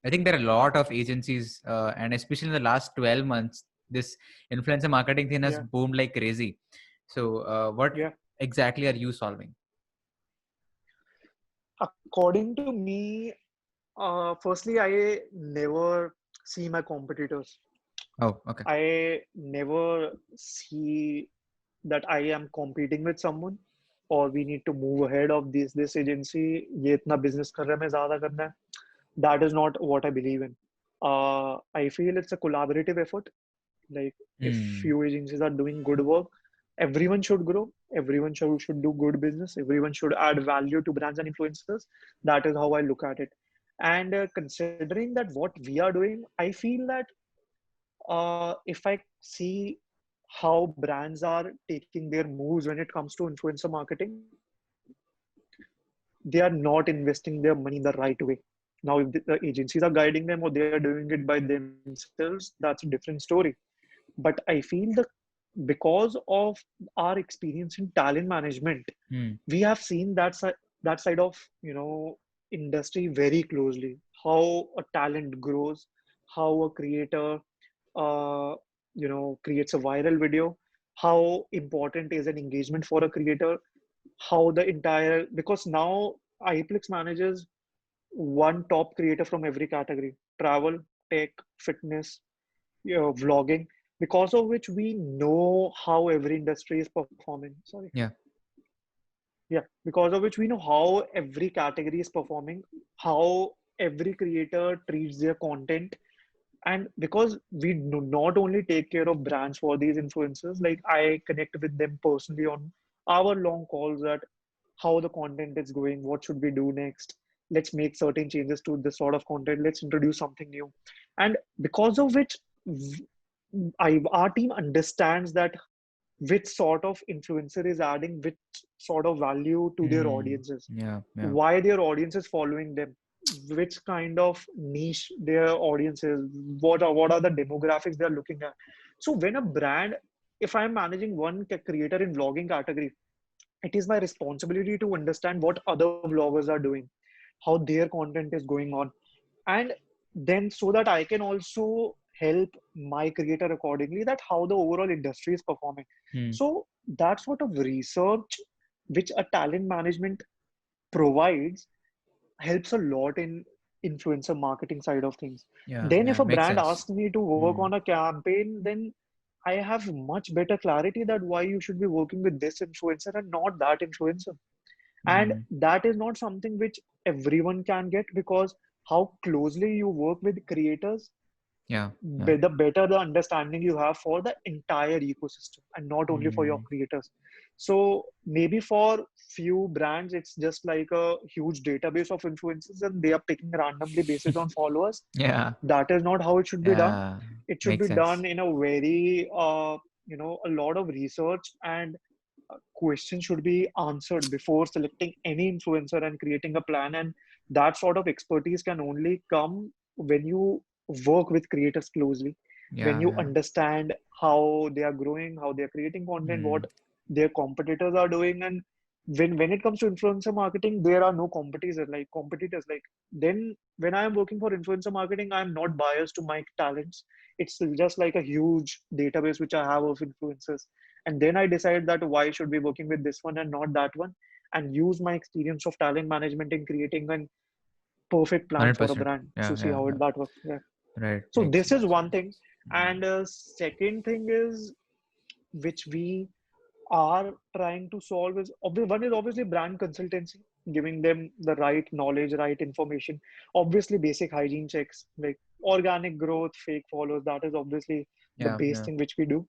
I think there are a lot of agencies, and especially in the last 12 months, this influencer marketing thing has Yeah, boomed like crazy. So, what yeah. exactly are you solving? According to me, firstly, I never see my competitors. Oh, okay. I never see that I am competing with someone, or we need to move ahead of this agency. ये इतना business कर रहा है, मैं ज़्यादा करना है. That is not what I believe in. I feel it's a collaborative effort. Like, if Hmm. few agencies are doing good work, everyone should grow. Everyone should do good business. Everyone should add value to brands and influencers. That is how I look at it. And considering that what we are doing, I feel that if I see how brands are taking their moves when it comes to influencer marketing, they are not investing their money in the right way. Now, if the agencies are guiding them or they are doing it by themselves, that's a different story. But I feel the because of our experience in talent management, Hmm. we have seen that side of industry very closely. How a talent grows, how a creator creates a viral video, how important is an engagement for a creator, how the entire because now iPlex manages one top creator from every category: travel, tech, fitness, vlogging, because of which we know how every industry is performing. Sorry. Yeah. Yeah, because of which we know how every category is performing, how every creator treats their content. And because we do not only take care of brands for these influencers, like I connect with them personally on our long calls at how the content is going, what should we do next, let's make certain changes to this sort of content, let's introduce something new. And because of which our team understands that which sort of influencer is adding which sort of value to their Hmm. audiences, Yeah. Yeah. why their audience is following them, which kind of niche their audience is, what are the demographics they're looking at. So when a brand, if I'm managing one creator in vlogging category, it is my responsibility to understand what other vloggers are doing, how their content is going on, and then so that I can also help my creator accordingly, that how the overall industry is performing. Hmm. So that sort of research which a talent management provides helps a lot in influencer marketing side of things. Yeah. Then if Yeah. a Makes brand sense. asks me to work Hmm. on a campaign, then I have much better clarity that why you should be working with this influencer and not that influencer. And Hmm. that is not something which everyone can get, because how closely you work with creators, Yeah. Yeah. the better the understanding you have for the entire ecosystem and not only for your Hmm. creators. So maybe for few brands it's just like a huge database of influencers and they are picking randomly basis on followers. Yeah. That is not how it should be done. Yeah. It should Makes be sense. done in a very a lot of research, and questions should be answered before selecting any influencer and creating a plan. And that sort of expertise can only come when you work with creators closely, when Yeah. you Yeah. understand how they are growing, how they are creating content, what Hmm. their competitors are doing. And when it comes to influencer marketing, there are no competitors. Like then when I am working for influencer marketing, I'm not biased to my talents. It's just like a huge database which I have of influencers. And then I decide that why should be working with this one and not that one, and use my experience of talent management in creating a perfect plan for a 100%. brand Yeah. to see Yeah. how Yeah. it that works. Yeah. Right. So Makes this is sense. one thing. And second thing is which we are trying to solve is one is obviously brand consultancy, giving them the right knowledge, right information, obviously basic hygiene checks like organic growth, fake follows. That is obviously the Yeah. base Yeah. thing which we do.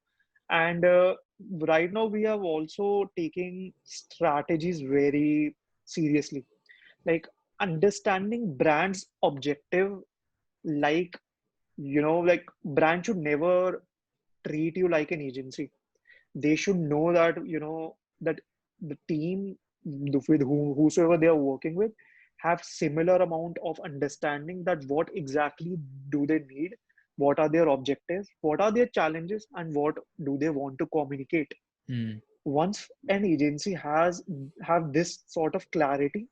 And right now we have also taking strategies very seriously, like understanding brands objective. Like like brand should never treat you like an agency. They should know that that the team with whosoever they are working with have similar amount of understanding that what exactly do they need, what are their objectives, what are their challenges, and what do they want to communicate. Hmm. Once an agency have this sort of clarity,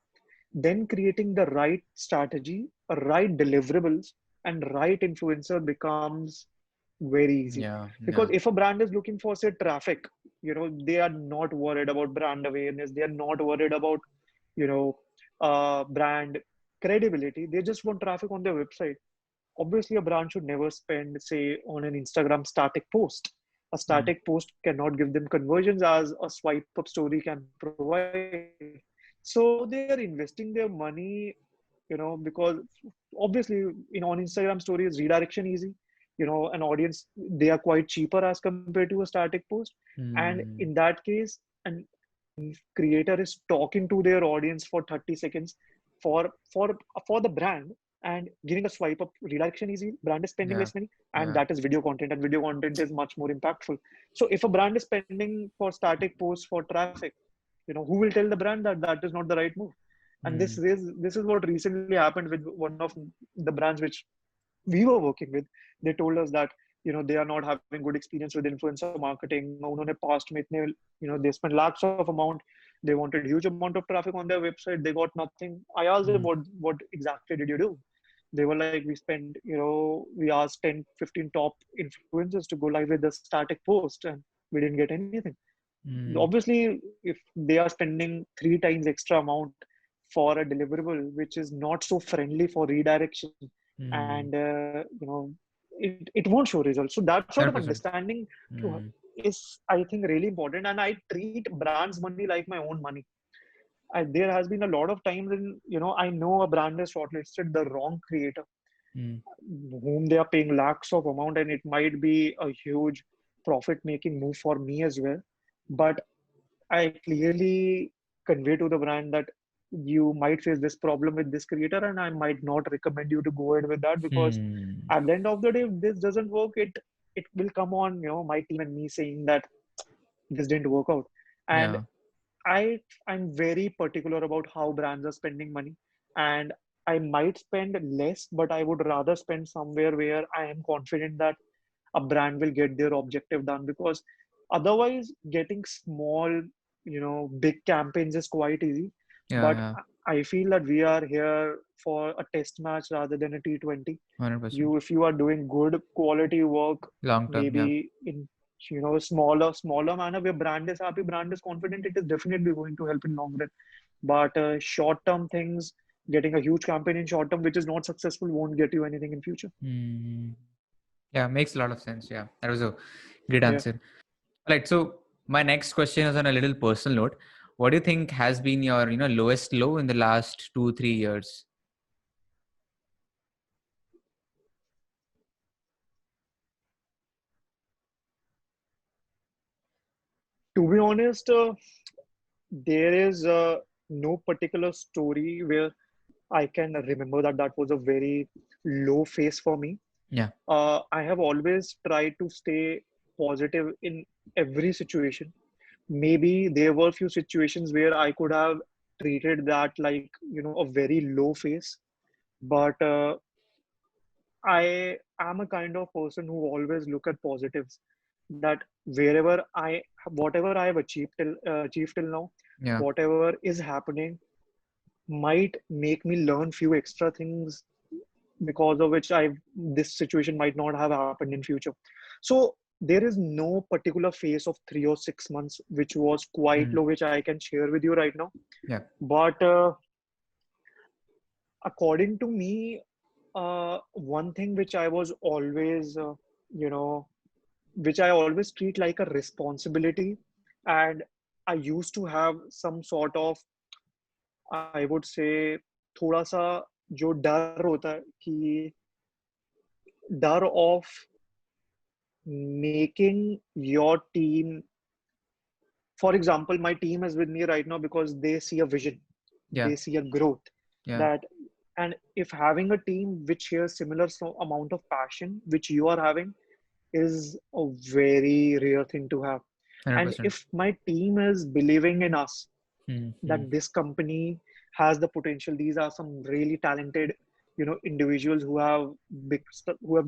then creating the right strategy, right deliverables, and right influencer becomes very easy. Yeah. Because Yeah. if a brand is looking for say traffic, they are not worried about brand awareness, they are not worried about you know brand credibility, they just want traffic on their website. Obviously a brand should never spend say on an Instagram static post. A Hmm. static post cannot give them conversions as a swipe up story can provide. So they are investing their money, because obviously on Instagram stories redirection easy, an audience, they are quite cheaper as compared to a static post. And in Hmm. that case, an creator is talking to their audience for 30 seconds for for for the brand, and giving a swipe up redirection easy. Brand is spending Yeah. less money, and Yeah. that is video content, and video content is much more impactful. So if a brand is spending for static posts for traffic, who will tell the brand that that is not the right move? And Mm. this is what recently happened with one of the brands which we were working with. They told us that they are not having good experience with influencer marketing. उन्होंने past में इतने, they spent lakhs of amount. They wanted huge amount of traffic on their website. They got nothing. I asked them, Mm. what exactly did you do? They were like, we spent, we asked 10, 15 top influencers to go live with a static post, and we didn't get anything. Mm. Obviously, if they are spending 3 times extra amount for a deliverable which is not so friendly for redirection, Mm. and it won't show results. So that sort of 100%. understanding to, Mm. is, I think, really important. And I treat brands money like my own money. There has been a lot of times in, I know a brand has shortlisted the wrong creator Mm. whom they are paying lakhs of amount, and it might be a huge profit making move for me as well. But I clearly convey to the brand that you might face this problem with this creator, and I might not recommend you to go ahead with that, because Mm. at the end of the day, if this doesn't work, it will come on my team and me saying that this didn't work out. And Yeah. I'm very particular about how brands are spending money, and I might spend less, but I would rather spend somewhere where I am confident that a brand will get their objective done. Because otherwise, getting small, big campaigns is quite easy. Yeah. But Yeah. I feel that we are here for a test match rather than a T20. 100%. If you are doing good quality work, Long term. Yeah. maybe in smaller manner where brand is happy, brand is confident, it is definitely going to help in long run. But short term things, getting a huge campaign in short term which is not successful won't get you anything in future. Mm. Yeah. Makes a lot of sense. Yeah. That was a great Yeah. answer. Right. So my next question is on a little personal note. What do you think has been your, lowest low in the last 2, 3 years? To be honest, there is no particular story where I can remember that that was a very low phase for me. Yeah. I have always tried to stay positive in every situation. Maybe there were few situations where I could have treated that like, a very low phase. But I am a kind of person who always look at positives. That whatever I have achieved till now, Yeah. whatever is happening might make me learn few extra things, because of which this situation might not have happened in future. So there is no particular phase of 3 or 6 months which was quite Mm. low, which I can share with you right now. Yeah. But according to me, one thing which I was always, you know, which I always treat like a responsibility, and I used to have some sort of, I would say, थोड़ा सा जो डर होता है कि डर of making your team, for example, my team is with me right now because they see a vision, Yeah. they see a growth, Yeah. that, and if having a team which shares similar amount of passion which you are having is a very rare thing to have. And 100%. if my team is believing in us, Mm. Mm. that this company has the potential, these are some really talented, individuals who have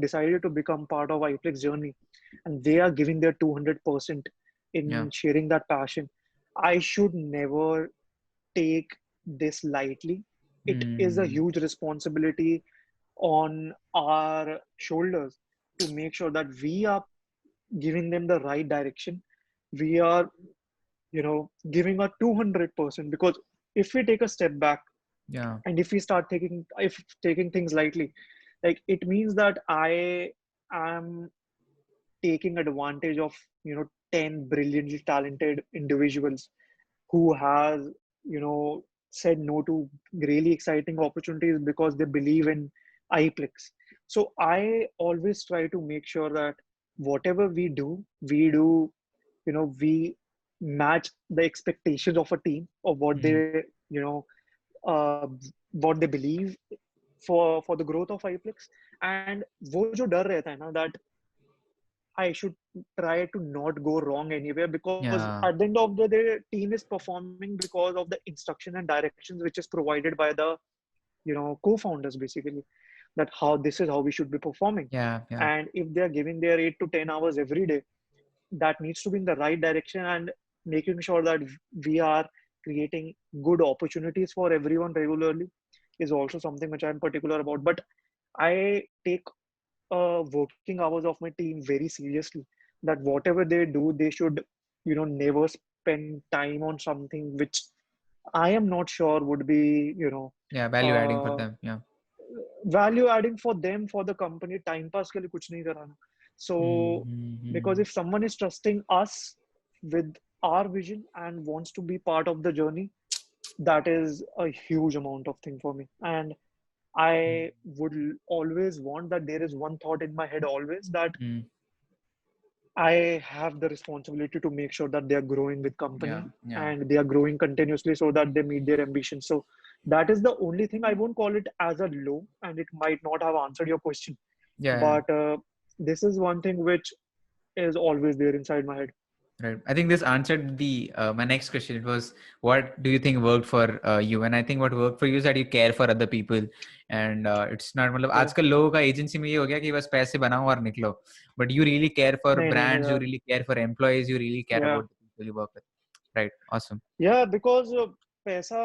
decided to become part of iPlex journey, and they are giving their 200% Yeah. in sharing that passion, I should never take this lightly. It is a Mm. huge responsibility on our shoulders to make sure that we are giving them the right direction. We are, giving a 200%, because if we take a step back Yeah. and if we start taking things lightly, like, it means that I am taking advantage of, 10 brilliantly talented individuals who has, said no to really exciting opportunities because they believe in iPlex. So I always try to make sure that whatever we do, we match the expectations of a team, of what Mm. they, you know, uh, what they believe for the growth of iPlex. And वो जो डर रहता है ना, that I should try to not go wrong anywhere, because Yeah. at the end of the day, team is performing because of the instruction and directions which is provided by the co-founders, basically, that how this is how we should be performing. Yeah. Yeah. And if they are giving their 8 to 10 hours every day, that needs to be in the right direction, and making sure that we are creating good opportunities for everyone regularly is also something which I'm particular about. But I take working hours of my team very seriously, that whatever they do, they should never spend time on something which I am not sure would be Yeah. Value adding for uh, them. Yeah. value adding for them, for the company. Time pass के लिए कुछ नहीं कराना. So because Mm-hmm. if someone is trusting us with our vision and wants to be part of the journey, that is a huge amount of thing for me. And I would always want that there is one thought in my head always, that Mm. I have the responsibility to make sure that they are growing with Yeah. company, Yeah. and they are growing continuously so that they meet their ambitions. So that is the only thing. I won't call it as a low, and it might not have answered your question, Yeah. but this is one thing which is always there inside my head. Right. I think this answered the my next question. It was, what do you think worked for you? And I think what worked for you is that you care for other people, and it's not. मतलब Yeah. आजकल लोगों का agency में ये हो गया कि बस पैसे बनाओ और निकलो. But you really care for नहीं नहीं नहीं brands. You यार. really care for employees. You really care Yeah. about the people you work with. Right. Awesome. Yeah, because पैसा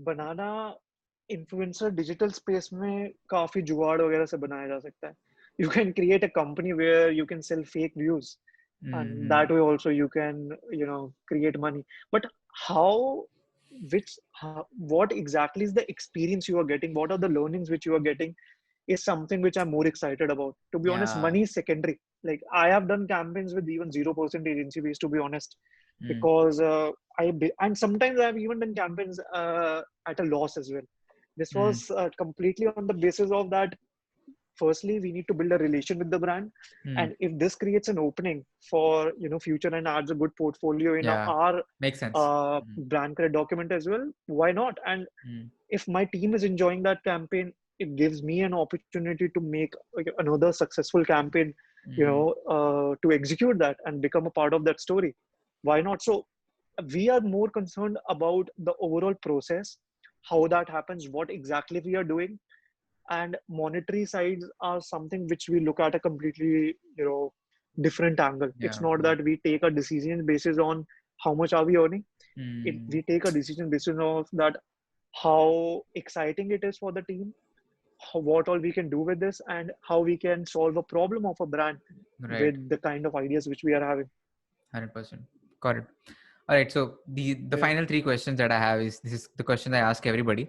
बनाना इन्फ्लुएंसर डिजिटल स्पेस में काफी जुगाड़ वगैरह से बनाया जा सकता है. You can create a company where you can sell fake views, and Mm-hmm. that way also you can create money. But how, what exactly is the experience you are getting, what are the learnings which you are getting, is something which I'm more excited about. To be honest, Yeah. money is secondary. Like, I have done campaigns with even 0% agency base, to be honest, Mm. because and sometimes I've even done campaigns at a loss as well. This Mm. was completely on the basis of that. Firstly, we need to build a relation with the brand, Mm. and if this creates an opening for future and adds a good portfolio in Yeah. our Makes sense. brand credit document as well, why not? And Mm. if my team is enjoying that campaign, it gives me an opportunity to make another successful campaign, Mm. to execute that and become a part of that story. Why not? So we are more concerned about the overall process, how that happens, what exactly we are doing, and monetary sides are something which we look at a completely different angle. It's Yeah. not Yeah. that we take a decision basis on how much are we earning. Mm. We take a decision basis of that, how exciting it is for the team, what all we can do with this, and how we can solve a problem of a brand Right. with the kind of ideas which we are having. 100%. Got it. All right. So the Yeah. final three questions that I have is, this is the question I ask everybody.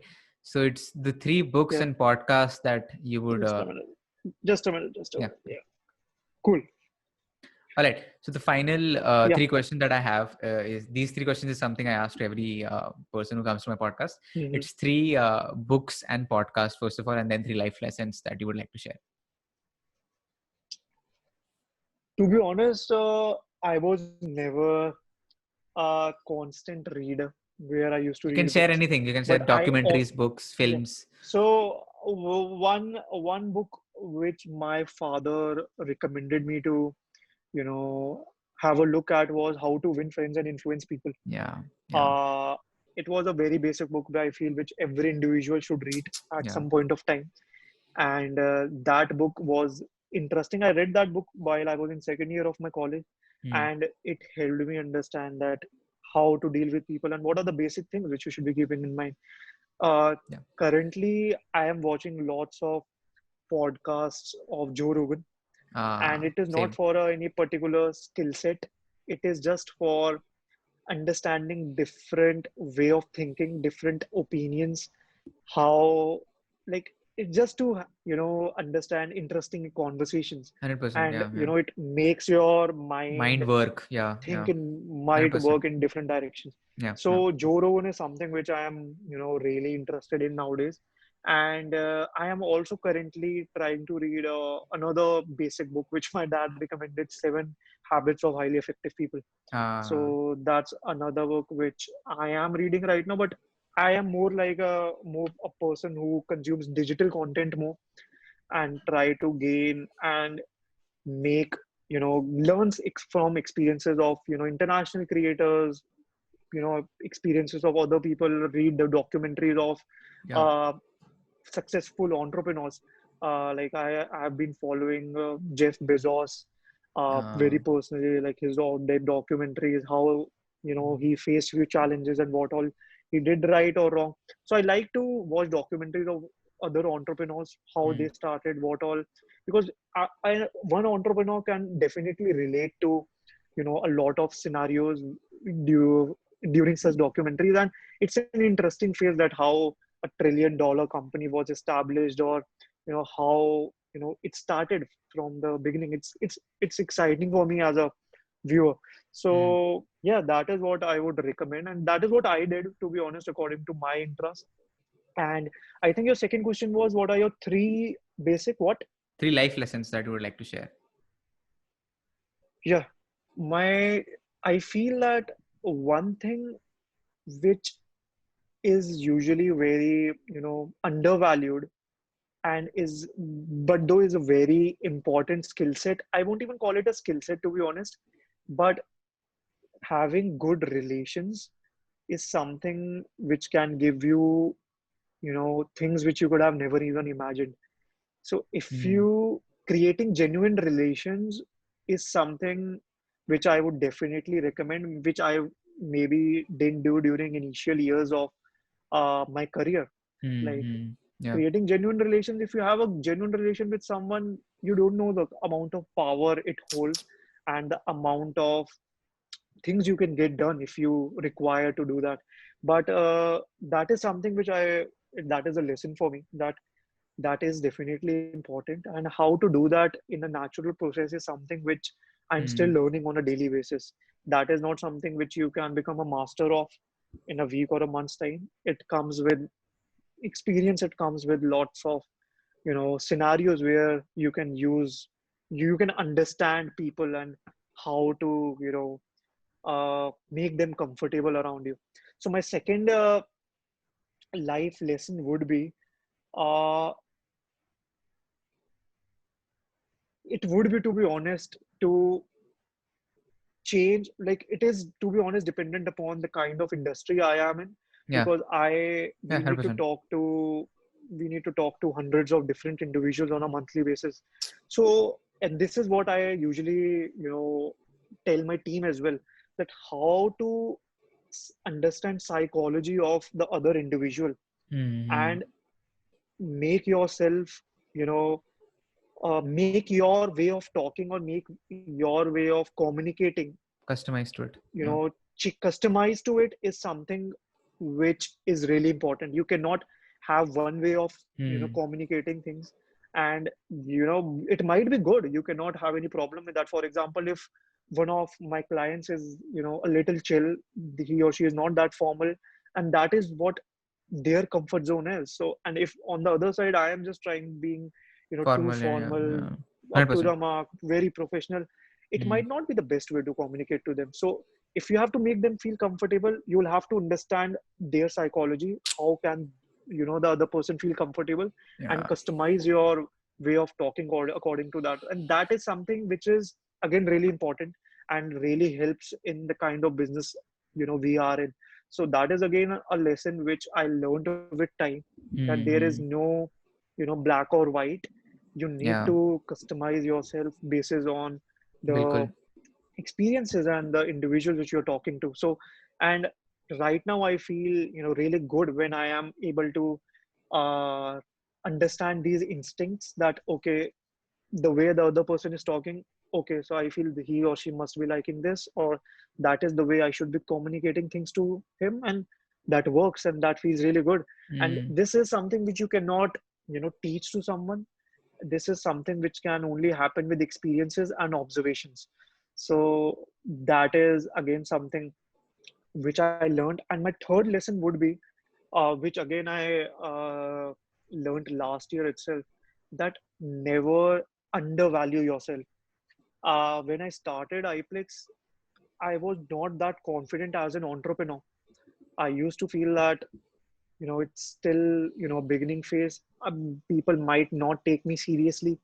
So it's the three books Yeah. and podcasts that you would. Just a minute. Just a minute. Just a Yeah. minute. Yeah. Cool. All right. So the final Yeah. three questions that I have is, these three questions is something I ask to every person who comes to my podcast. Mhm. It's three books and podcasts first of all, and then three life lessons that you would like to share. To be honest, I was never a constant reader where I used to You can read share books. anything. You can share But documentaries, books, yeah. films. So one book which my father recommended me to, you know, have a look at was How to Win Friends and Influence People. Yeah. Yeah. Uh, it was a very basic book that I feel which every individual should read at Yeah. some point of time. And that book was interesting. I read that book while I was in second year of my college, Mm. and it helped me understand that how to deal with people and what are the basic things which you should be keeping in mind. Yeah. Currently, I am watching lots of podcasts of Joe Rogan, and it is not Same. for any particular skill set. It is just for understanding different way of thinking, different opinions, how, like, it's just to understand interesting conversations. 100%. And Yeah. Yeah. it makes your mind Mind work. Yeah. think Yeah. and might 100%. work in different directions. Yeah. Yeah. So Joe Rogan is something which I am really interested in nowadays. And I am also currently trying to read another basic book which my dad recommended, Seven Habits of Highly Effective People. Uh, So that's another book which I am reading right now. But I am more like a person who consumes digital content more and try to gain and make, learns from experiences of, international creators, experiences of other people, read the documentaries of Yeah. uh, successful entrepreneurs. Like I have been following Jeff Bezos Uh, very personally, like his their documentaries, how he faced few challenges and what all he did right or wrong. So I like to watch documentaries of other entrepreneurs, how they mm, started, what all, because one entrepreneur can definitely relate to a lot of scenarios during such documentaries, and it's an interesting phase that how $1 trillion company was established, or how it started from the beginning. It's exciting for me as a viewer. mm. So yeah, that is what I would recommend, and that is what I did, to be honest, according to my interest. And I think your second question was, what are your three basic what? 3 life lessons that you would like to share. Yeah, my I feel that one thing which is usually very undervalued, and is but though is a very important skill set. I won't even call it a skill set, to be honest, but having good relations is something which can give you things which you could have never even imagined. So if Mm, you creating genuine relations is something which I would definitely recommend, which I maybe didn't do during initial years of my career. Like mm. Yeah. creating genuine relations, if you have a genuine relation with someone, you don't know the amount of power it holds and the amount of things you can get done if you require to do that. But that is something which I that is a lesson for me, that that is definitely important, and how to do that in a natural process is something which I'm still Mm, learning on a daily basis. That is not something which you can become a master of in a week or a month's time. It comes with experience, it comes with lots of scenarios where you can understand people and how to make them comfortable around you. So my second life lesson would be, uh, it would be, to be honest, to change, like it is, to be honest, dependent upon the kind of industry I am in, yeah. because Yeah. 100%. we need to talk to hundreds of different individuals on a monthly basis. So, and this is what I usually tell my team as well, that how to understand psychology of the other individual Mm-hmm. and make yourself, you know make your way of talking or make your way of communicating, Customized to it. you Yeah. know customized to it, is something which is really important. You cannot have one way of Mm. communicating things, and it might be good, you cannot have any problem with that. For example, if one of my clients is a little chill, he or she is not that formal, and that is what their comfort zone is. So, and if on the other side I am just trying being too Formal. Yeah. Yeah. formal, Yeah. up to 100%. the mark, very professional, it Mm. might not be the best way to communicate to them. So if you have to make them feel comfortable, you'll have to understand their psychology, how can the other person feel comfortable, and Yeah. customize your way of talking according to that. And that is something which is again really important and really helps in the kind of business we are in. So that is again a lesson which I learned with time, that there is Mm-hmm. no black or white. You need Yeah. to customize yourself basis on the Bilkul. experiences and the individuals which you're talking to. So, and right now I feel really good when I am able to uh, understand these instincts, that okay, the way the other person is talking, okay, so I feel he or she must be liking this, or that is the way I should be communicating things to him, and that works and that feels really good. And Mm. this is something which you cannot teach to someone. This is something which can only happen with experiences and observations. So that is again something which I learned. And my third lesson would be, which again I learned last year itself, that never undervalue yourself. When I started iPlex, I was not that confident as an entrepreneur. I used to feel that it's still, beginning phase. People might not take me seriously.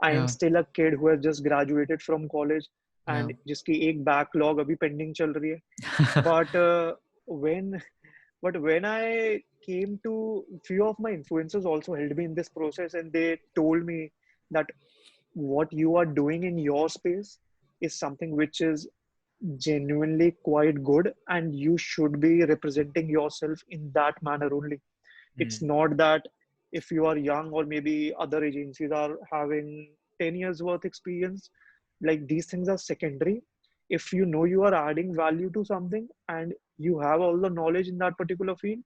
I am Yeah. still a kid who has just graduated from college Yeah. and जिसकी एक backlog अभी pending चल रही है. But when when I came to, few of my influencers also helped me in this process, and they told me that what you are doing in your space is something which is genuinely quite good, and you should be representing yourself in that manner only. It's Mm. not that if you are young or maybe other agencies are having 10 years worth experience, like these things are secondary. If you know you are adding value to something and you have all the knowledge in that particular field,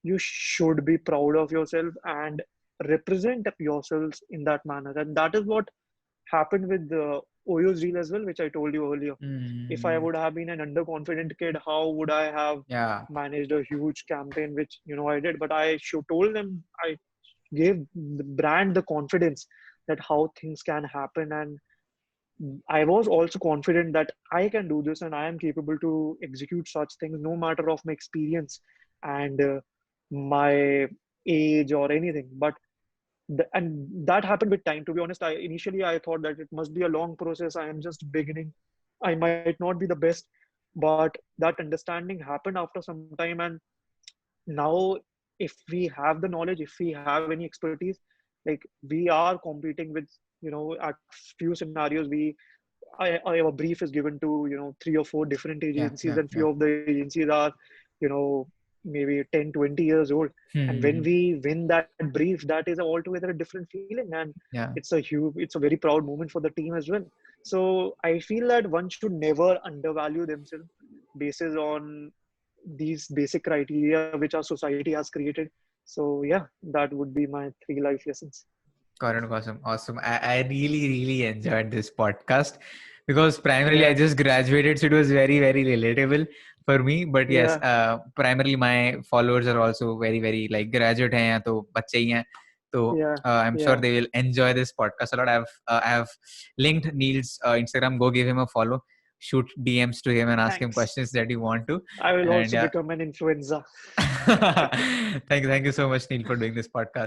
you should be proud of yourself and represent yourselves in that manner. And that is what happened with the Oyo's deal as well, which I told you earlier. If I Mm. would have been an underconfident kid, how would I have Yeah. managed a huge campaign, which I did? But I should told them, I gave the brand the confidence that how things can happen, and I was also confident that I can do this and I am capable to execute such things, no matter of my experience and my age or anything. But and that happened with time. To be honest, I thought that it must be a long process. I am just beginning. I might not be the best, but that understanding happened after some time. And now, if we have the knowledge, if we have any expertise, like we are competing with, at few scenarios, a brief is given to, 3 or 4 different Yeah. agencies, Yeah. and few Yeah. of the agencies are, maybe 10, 20 years old. And when Hmm. we win that brief, that is altogether a different feeling, and Yeah. it's a very proud moment for the team as well. So I feel that one should never undervalue themselves basis on these basic criteria which our society has created. So yeah, that would be my 3 life lessons. Correct. Awesome. Awesome. I really, really enjoyed this podcast because primarily I Yeah, just graduated, so it was very, very relatable for me. But yes, yeah, primarily my followers are also very, very like graduate हैं या तो बच्चे ही हैं. So yeah, I'm sure yeah. they will enjoy this podcast a lot. I have linked Neil's Instagram. Go give him a follow. Shoot DMs to him and ask him Thanks. questions that you want to. I will And also yeah, become an influencer. thank you so much, Neil, for doing this podcast.